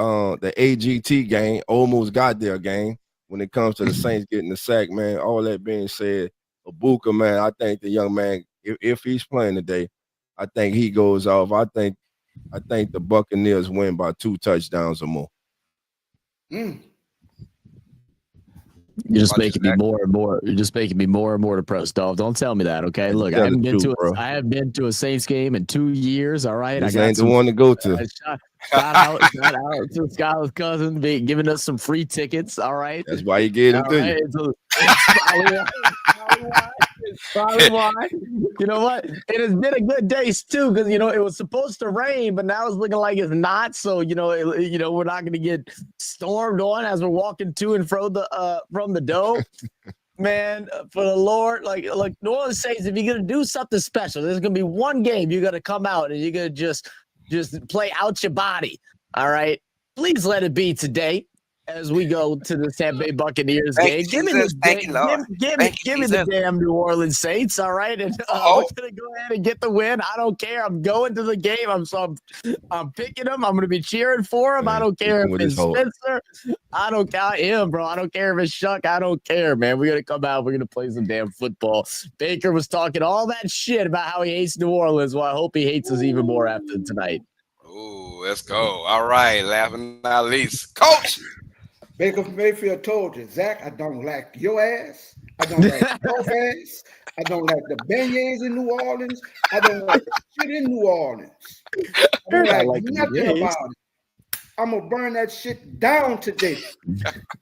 AGT game almost got their game when it comes to the Saints getting the sack, man. All that being said, Ibuka, man, I think the young man, if he's playing today, I think he goes off. I think the Buccaneers win by 2 touchdowns or more. You're just making me more and more. You're just making me more and more depressed, dog. Don't tell me that, okay? Look, I haven't been to a Saints game in 2 years. All right, this ain't the one to go to. Shout out to Skylar's cousin giving us some free tickets. All right, that's why you gave them to you. Probably why. You know what? It has been a good day too, because it was supposed to rain, but now it's looking like it's not. So we're not going to get stormed on as we're walking to and fro from the dome. Man, for the Lord, like New Orleans Saints, if you're going to do something special, there's going to be one game you're going to come out and you're going to just play out your body. All right, please let it be today. As we go to the Tampa Bay Buccaneers game, give me the damn New Orleans Saints, all right? And we're gonna go ahead and get the win. I don't care. I'm going to the game. I'm picking them. I'm gonna be cheering for him. I don't care if it's Spencer. I don't count him, bro. I don't care if it's Shuck. I don't care, man. We're gonna come out. We're gonna play some damn football. Baker was talking all that shit about how he hates New Orleans. Well, I hope he hates us even more after tonight. Ooh, let's go. All right, laughing at least, Coach. Baker Mayfield told you, Zach, I don't like your ass. I don't like your ass. I don't like the beignets in New Orleans. I don't like the shit in New Orleans. I don't like nothing about it. I'm going to burn that shit down today.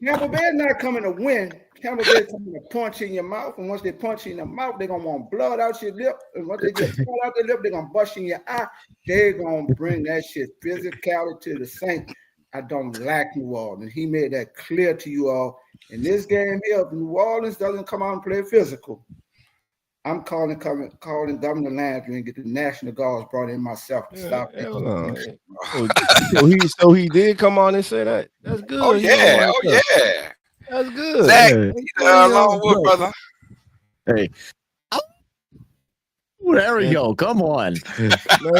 Tampa Bay's not coming to win. Tampa Bay's coming to punch in your mouth. And once they punch you in the mouth, they're going to want blood out your lip. And once they get blood out their lip, they're going to bust in your eye. They're going to bring that shit physicality to the Saints. I don't like New Orleans. He made that clear to you all. In this game here, if New Orleans doesn't come out and play physical, I'm calling Governor Landry and get the National Guards brought in myself to stop it. So he did come on and say that. That's good. Oh yeah, That's good. Zach, long wood, brother. Hey. Ooh, there we go. Come on. Man,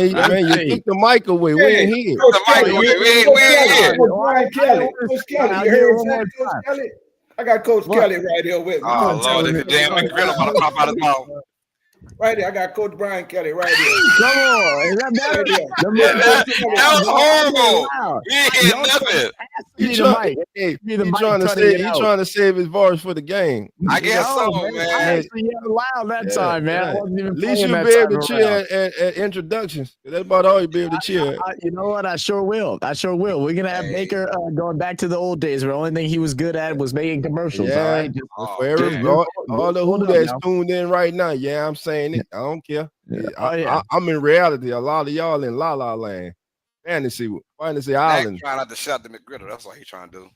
you took the mic away. We ain't here. Brian Kelly. Coach Kelly. You heard Coach Kelly? I got Coach Kelly right here with me. Oh, Lord, the damn McGriddle about to pop out his mouth. Right there, I got Coach Brian Kelly right here. Come on, is that better? That was horrible. We ain't hear nothing. He's trying to save his voice for the game. I guess so, man. I actually yelled loud that time, man. I wasn't even at least you'll be able to cheer at introductions. That's about all you'll be able to cheer. You know what? I sure will. We're gonna have Baker going back to the old days where the only thing he was good at was making commercials. Yeah. All right, all the who that's tuned in right now. Yeah, I'm saying it. I don't care. I'm in reality. A lot of y'all in La La Land. Fantasy Island. Trying not to shut the McGriddle. That's what he's trying to do.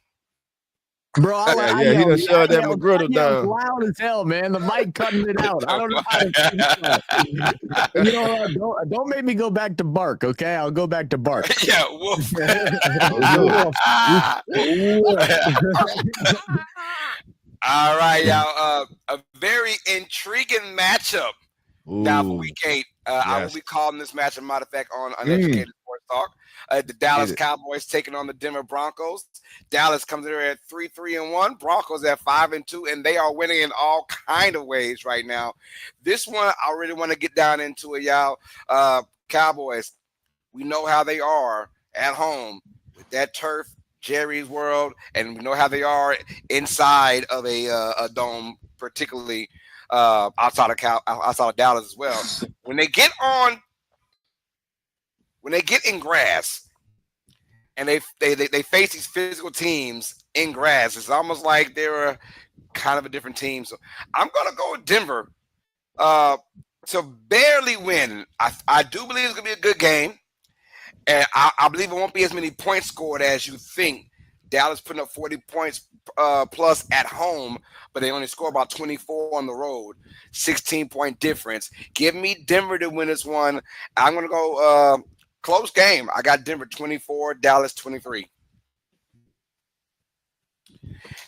Bro, he done shut that McGriddle down. Loud as hell, man. The mic cutting it out. I don't know how to. You know, don't make me go back to bark. Okay, I'll go back to bark. Yeah, woof. All right, y'all. A very intriguing matchup. Now for week 8, I will be calling this matchup, matter of fact, on Uneducated Sports Talk. The Dallas Cowboys taking on the Denver Broncos. Dallas comes in there at 3-3-1. Broncos at 5-2, and they are winning in all kind of ways right now. This one, I really want to get down into it, y'all. Cowboys, we know how they are at home with that turf, Jerry's World, and we know how they are inside of a dome, particularly outside of Dallas as well. When they get in grass and they face these physical teams in grass, it's almost like they're kind of a different team. So I'm gonna go with Denver to barely win. I do believe it's gonna be a good game. And I believe it won't be as many points scored as you think. Dallas putting up 40 points plus at home, but they only score about 24 on the road. 16-point difference. Give me Denver to win this one. I'm going to go close game. I got Denver 24, Dallas 23.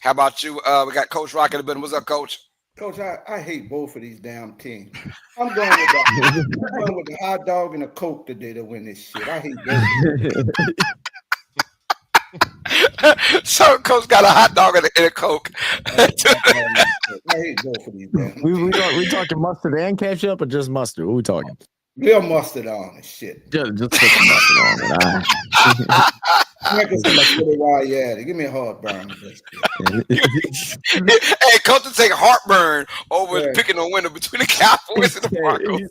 How about you? We got Coach Rock in the building. What's up, Coach? Coach, I hate both of these damn teams. I'm going with the hot dog and the Coke today to win this shit. I hate both. So Coach got a hot dog and a Coke. I hate both of these damn teams. We talking mustard and ketchup or just mustard? What we talking? Real mustard on and shit. Just put some mustard on it. Give me a heartburn. Hey, Coach will take heartburn over picking a winner between the Cowboys and the Broncos.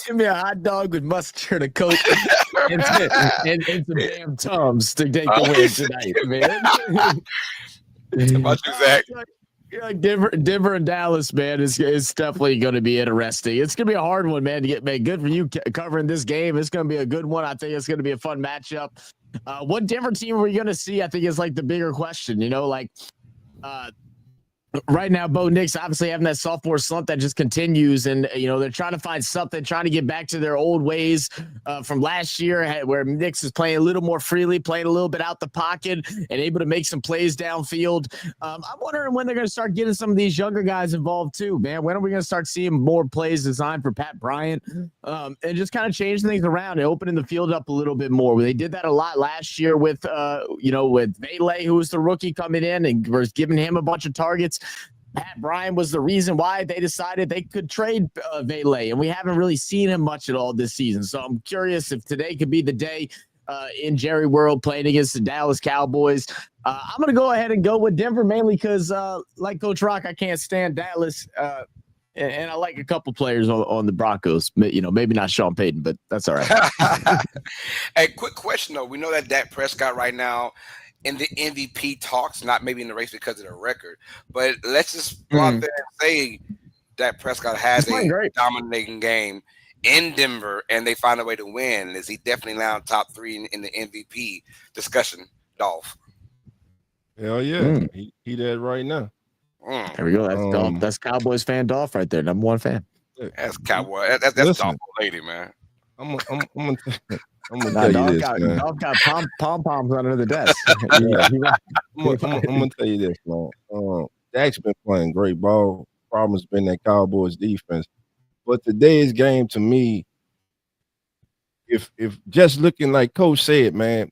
Give me a hot dog with mustard and Coke and some damn Tums to take the win tonight, man. How about you, Zach? Yeah, Denver and Dallas, man, is definitely going to be interesting. It's going to be a hard one, man, to get made. Good for you covering this game. It's going to be a good one. I think it's going to be a fun matchup. What Denver team are we going to see? I think is like the bigger question. Right now, Bo Nix obviously having that sophomore slump that just continues, and they're trying to find something, trying to get back to their old ways from last year, where Nix is playing a little more freely, playing a little bit out the pocket, and able to make some plays downfield. I'm wondering when they're going to start getting some of these younger guys involved too, man. When are we going to start seeing more plays designed for Pat Bryant, and just kind of change things around and opening the field up a little bit more? They did that a lot last year with Vaylay, who was the rookie coming in and was giving him a bunch of targets. Pat Bryant was the reason why they decided they could trade Vaylay, and we haven't really seen him much at all this season. So I'm curious if today could be the day in Jerry World playing against the Dallas Cowboys. I'm going to go ahead and go with Denver mainly because, like Coach Rock, I can't stand Dallas, and I like a couple players on the Broncos. Maybe not Sean Payton, but that's all right. Hey, quick question, though. We know that Dak Prescott right now in the MVP talks, not maybe in the race because of the record, but let's just go out there and say that Prescott has a dominating game in Denver and they find a way to win. Is he definitely now top 3 in the MVP discussion, Dolph? Hell yeah. He dead right now. There we go. That's Cowboys fan Dolph right there. Number 1 fan. That's Cowboy. That's Dolph lady, man. I'm gonna tell you this, man. Dolph got pom-poms under the desk. I'm gonna tell you this, man. Dak's been playing great ball. Problem's been that Cowboys defense. But today's game, to me, if just looking like Coach said, man,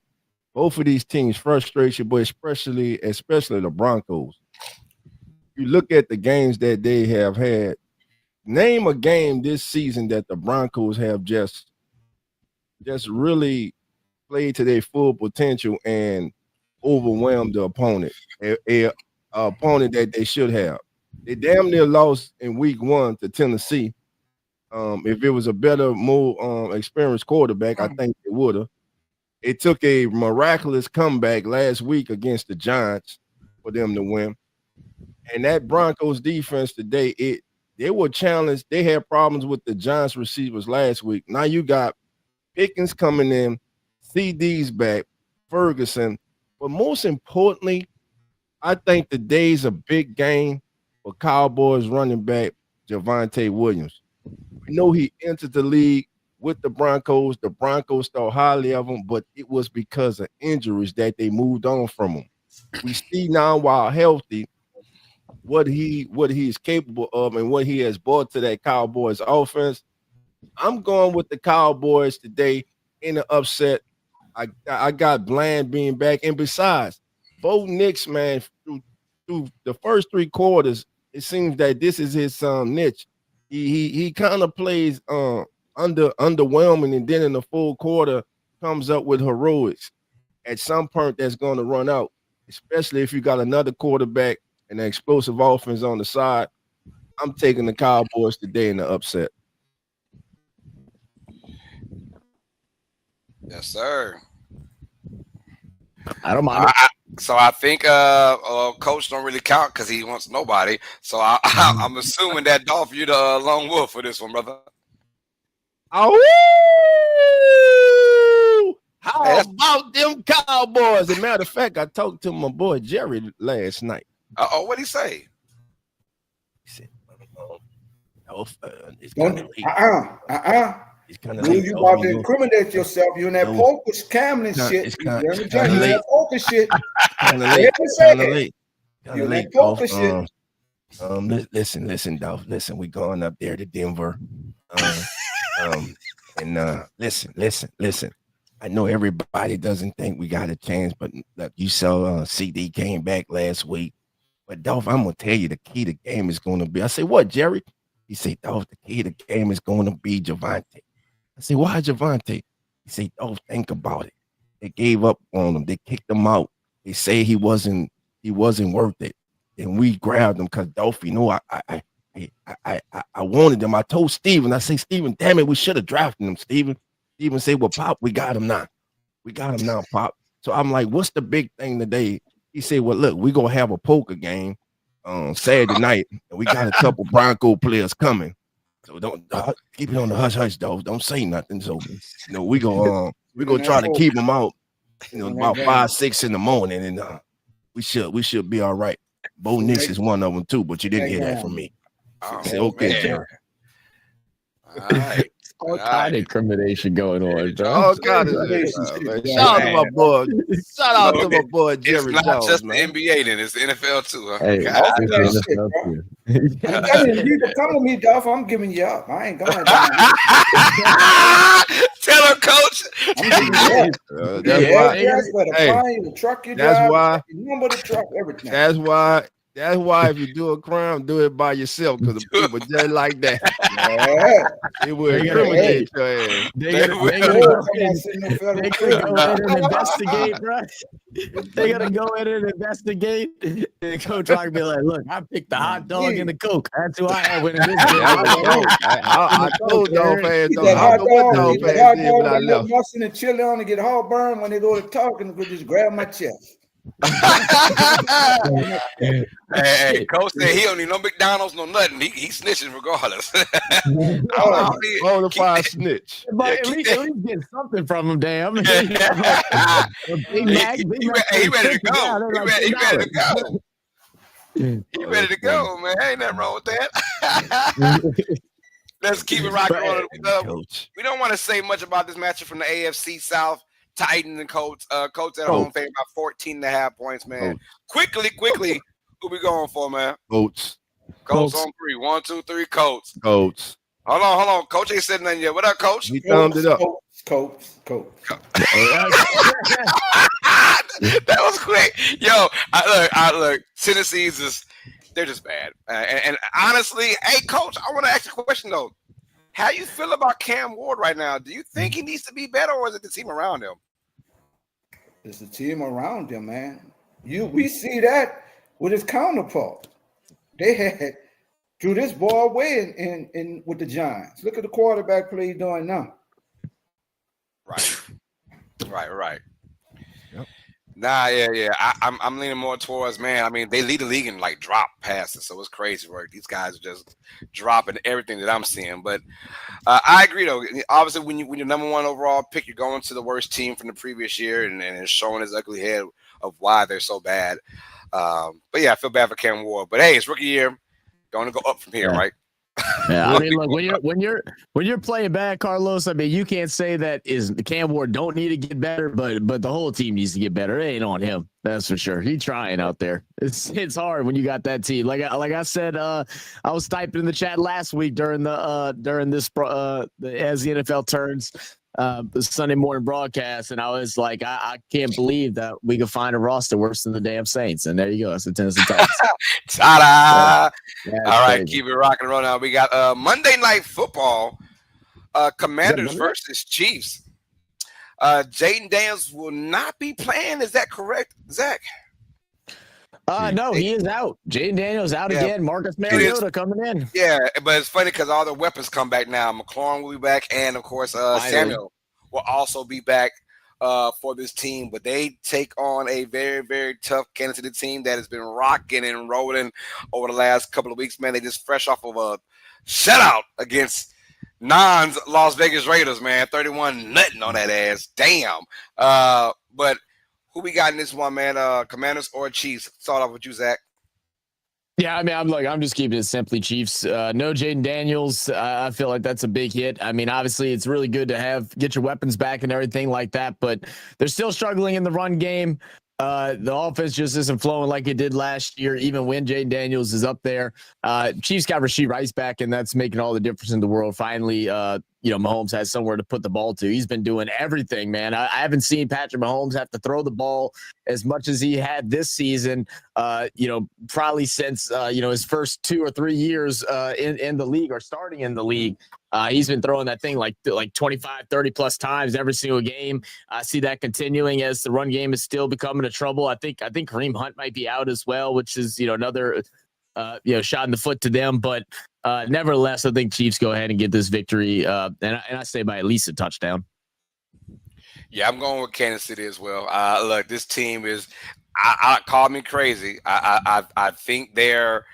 both of these teams frustration, but especially the Broncos. You look at the games that they have had. Name a game this season that the Broncos have just really played to their full potential and overwhelmed the opponent, a opponent that they should have. They damn near lost in week 1 to Tennessee. If it was a better, more experienced quarterback, I think they would have. It took a miraculous comeback last week against the Giants for them to win. And that Broncos defense today, they were challenged. They had problems with the Giants receivers last week. Now you got Pickens coming in, CD's back, Ferguson. But most importantly, I think today's a big game for Cowboys running back Javonte Williams. We know he entered the league with the Broncos. The Broncos thought highly of him, but it was because of injuries that they moved on from him. We see now, while healthy, what he is capable of and what he has brought to that Cowboys offense. I'm going with the Cowboys today in the upset. I got Bland being back, and besides, Bo Nix, man, through the first 3 quarters, it seems that this is his niche. He kind of plays underwhelming, and then in the full quarter comes up with heroics. At some point, that's going to run out, especially if you got another quarterback and an explosive offense on the side. I'm taking the Cowboys today in the upset. Yes, sir. I don't mind. So I think Coach don't really count because he wants nobody. So I'm assuming that Dolph, you're the lone wolf for this one, brother. Oh! How about them Cowboys? As a matter of fact, I talked to my boy Jerry last night. What'd he say? He said, it's kind of late. It's kind of Dude, late. you about to incriminate yourself. You in that poker scamming shit. It's kind of late. That poker shit. Kind of late. Kind of late. You in that poker shit. Listen, Dolph. Listen, we going up there to Denver. Listen. I know everybody doesn't think we got a chance, but look, you saw CD came back last week. But Dolph, I'm gonna tell you the key to the game is gonna be. I say, what, Jerry? He said, Dolph, the key to the game is gonna be Javonte. I said, why Javonte? He said, Dolph, think about it. They gave up on him. They kicked him out. They say he wasn't worth it. And we grabbed him because Dolph, you know, I wanted him. I told Steven, I say, Steven, damn it, we should have drafted him, Steven. Steven said, well, Pop, we got him now. We got him now, Pop. So I'm like, what's the big thing today? He said, well, look, we're going to have a poker game Saturday night, and we got a couple Bronco players coming. So don't keep it on the hush-hush, Dolph. Don't say nothing. So, you know, we go try to keep them out, you know, about 5, 6 in the morning, and we should be all right. Bo Nix is one of them too, but you didn't hear that from me. I said, okay, Jerry. All right. All kind of incrimination going on, bro. All kind of man. Shout out to my boy. Shout out to my boy Jerry It's not Jones, just man. the NBA, then it's the NFL too. Huh? Hey, I'm telling you, people come with me, Dolph. I'm giving you up. I ain't going down. Tell her, coach. The truck you drive, the number of the truck, everything. That's why if you do a crime, do it by yourself, because the people just like that. It will incriminate your ass. They gotta go in and investigate, bro. They gotta go in and investigate. And coach Rock be like, look, I picked the hot dog and the Coke. That's who I had winning this game. I told Dog fans, I don't know what Dog fans did, but I left. Mustard and chili on to get heartburn when they go to talking, they just grab my chest. Hey, coach said he don't need no McDonald's, no nothing. He snitching regardless. Bonafide snitch. But at least get something from him, damn. He ready to go. He ready to go. He ready to go, man. Ain't nothing wrong with that. Let's keep it rocking on. We don't want to say much about this matchup from the AFC South. Titans and Colts. Colts at home favor by 14.5 points, man. Quickly, who we going for, man? Colts on 3. 1, 2, 3, Colts. Hold on. Coach ain't said nothing yet. What up, Coach? He thumbed it up. Colts. That was quick. Yo, I look. Tennessee's they're just bad. And honestly, hey, Coach, I want to ask you a question though. How you feel about Cam Ward right now? Do you think he needs to be better, or is it the team around him? It's the team around him, man. We see that with his counterpart. They had threw this ball away in with the Giants. Look at the quarterback play he's doing now. Right. Yep. Nah, yeah. I'm leaning more towards, man. I mean, they lead the league in like drop passes, so it's crazy work. These guys are just dropping everything that I'm seeing. But I agree, though. Obviously, when you're number one overall pick, you're going to the worst team from the previous year, and it's showing his ugly head of why they're so bad. But yeah, I feel bad for Cam Ward. But hey, it's rookie year. Going to go up from here, right? Yeah, I mean, look, when you're playing bad, Carlos, I mean, you can't say that is Cam Ward don't need to get better, but the whole team needs to get better. It ain't on him, that's for sure. He's trying out there. It's hard when you got that team. Like I said, I was typing in the chat last week during this as the NFL turns. The Sunday morning broadcast, and I was like, I can't believe that we could find a roster worse than the damn Saints. And there you go. It's the Tennessee Titans. Ta-da! Yeah, all right, crazy. Keep it rocking and rolling. Now we got Monday Night Football, Commanders versus Chiefs. Jaden Daniels will not be playing. Is that correct, Zach? No, he is out. Jaden Daniels out again. Marcus Mariota coming in. Yeah, but it's funny because all the weapons come back now. McLaurin will be back, and of course, Samuel will also be back for this team. But they take on a very, very tough Kansas City team that has been rocking and rolling over the last couple of weeks. Man, they just fresh off of a shutout against Nons Las Vegas Raiders, man. 31 nothing on that ass. Damn. But who we got in this one, man? Commanders or Chiefs? Start off with you, Zach. Yeah, I mean, I'm just keeping it simply Chiefs. No Jaden Daniels. I feel like that's a big hit. I mean, obviously, it's really good to get your weapons back and everything like that, but they're still struggling in the run game. The offense just isn't flowing like it did last year, even when Jaden Daniels is up there. Chiefs got Rashee Rice back, and that's making all the difference in the world. Finally, Mahomes has somewhere to put the ball to. He's been doing everything, man. I haven't seen Patrick Mahomes have to throw the ball as much as he had this season, probably since, his first 2 or 3 years in the league or starting in the league. He's been throwing that thing like 25, 30 plus times every single game. I see that continuing as the run game is still becoming a trouble. I think Kareem Hunt might be out as well, which is, another shot in the foot to them. But nevertheless, I think Chiefs go ahead and get this victory. And I say by at least a touchdown. Yeah, I'm going with Kansas City as well. Look, this team is, I call me crazy. I think they're,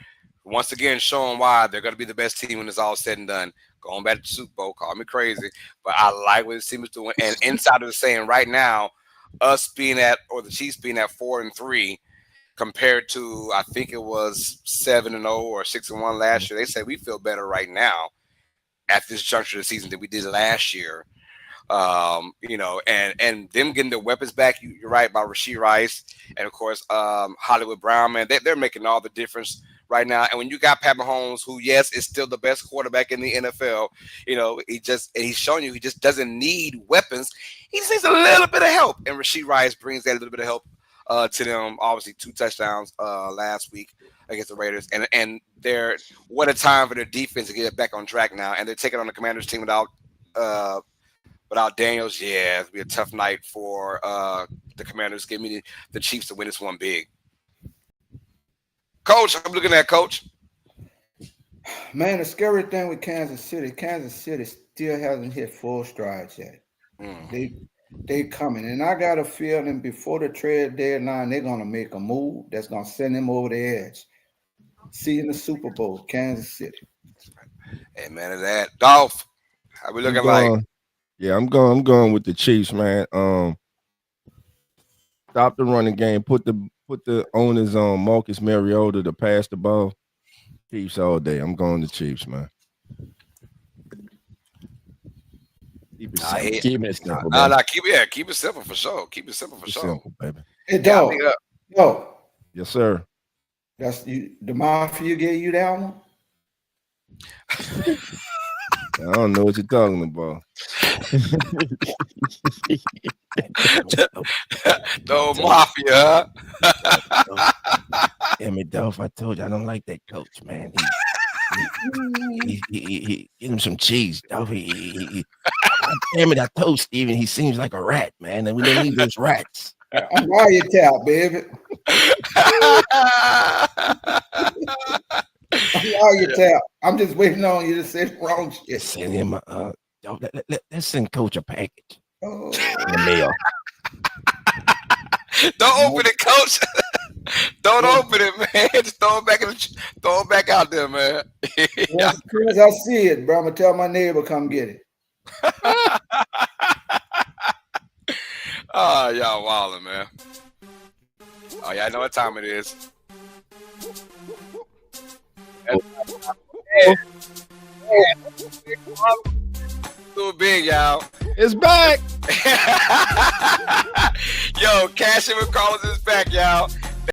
once again, showing why they're going to be the best team when it's all said and done. Going back to the Super Bowl, call me crazy, but I like what this team is doing. And insiders are saying right now, us being at, or the Chiefs being at 4-3, compared to, I think it was 7-0 or 6-1 last year. They say we feel better right now at this juncture of the season than we did last year. And them getting their weapons back. You're right about Rashee Rice and of course Hollywood Brown, man. They're making all the difference right now. And when you got Pat Mahomes, who yes is still the best quarterback in the NFL, he's showing you he just doesn't need weapons. He just needs a little bit of help. And Rashee Rice brings that little bit of help to them. Obviously 2 touchdowns last week against the Raiders. And they're, what a time for their defense to get back on track now. And they're taking on the Commanders team without Daniels. Yeah, it'll be a tough night for the Commanders. Give me the Chiefs to win this one big. Coach, I'm looking at Coach. Man, the scary thing with Kansas City still hasn't hit full strides yet. They coming. And I got a feeling before the trade deadline, they're going to make a move that's going to send them over the edge. See you in the Super Bowl, Kansas City. Amen to that. Dolph, how we looking like? Yeah, I'm going with the Chiefs, man. Stop the running game. Put the owners on Marcus Mariota to pass the ball. Chiefs all day. I'm going to Chiefs, man. Keep it simple. Keep it simple for sure. Keep it simple for sure. Simple, baby. Hey, dog. Yo. Yes, sir. That's you. The Mafia gave you that one? I don't know what you're talking about. No Mafia. Damn it, Dolph. I told you I don't like that coach, man. He give him some cheese, Dolph. Damn it, I told Steven he seems like a rat, man, and we don't need those rats. I'm wiretap, baby. I'm just waiting on you to say the wrong shit. Send him let's send Coach a package. In the mail. Don't open it, Coach. Don't open it, man. Just throw it back out there, man. Well, as soon as I see it, bro, I'm gonna tell my neighbor come get it. Oh, y'all wildin', man. Oh, yeah, I know what time it is. So big, y'all. It's back. Yo, Cash in with Carlos is back, y'all.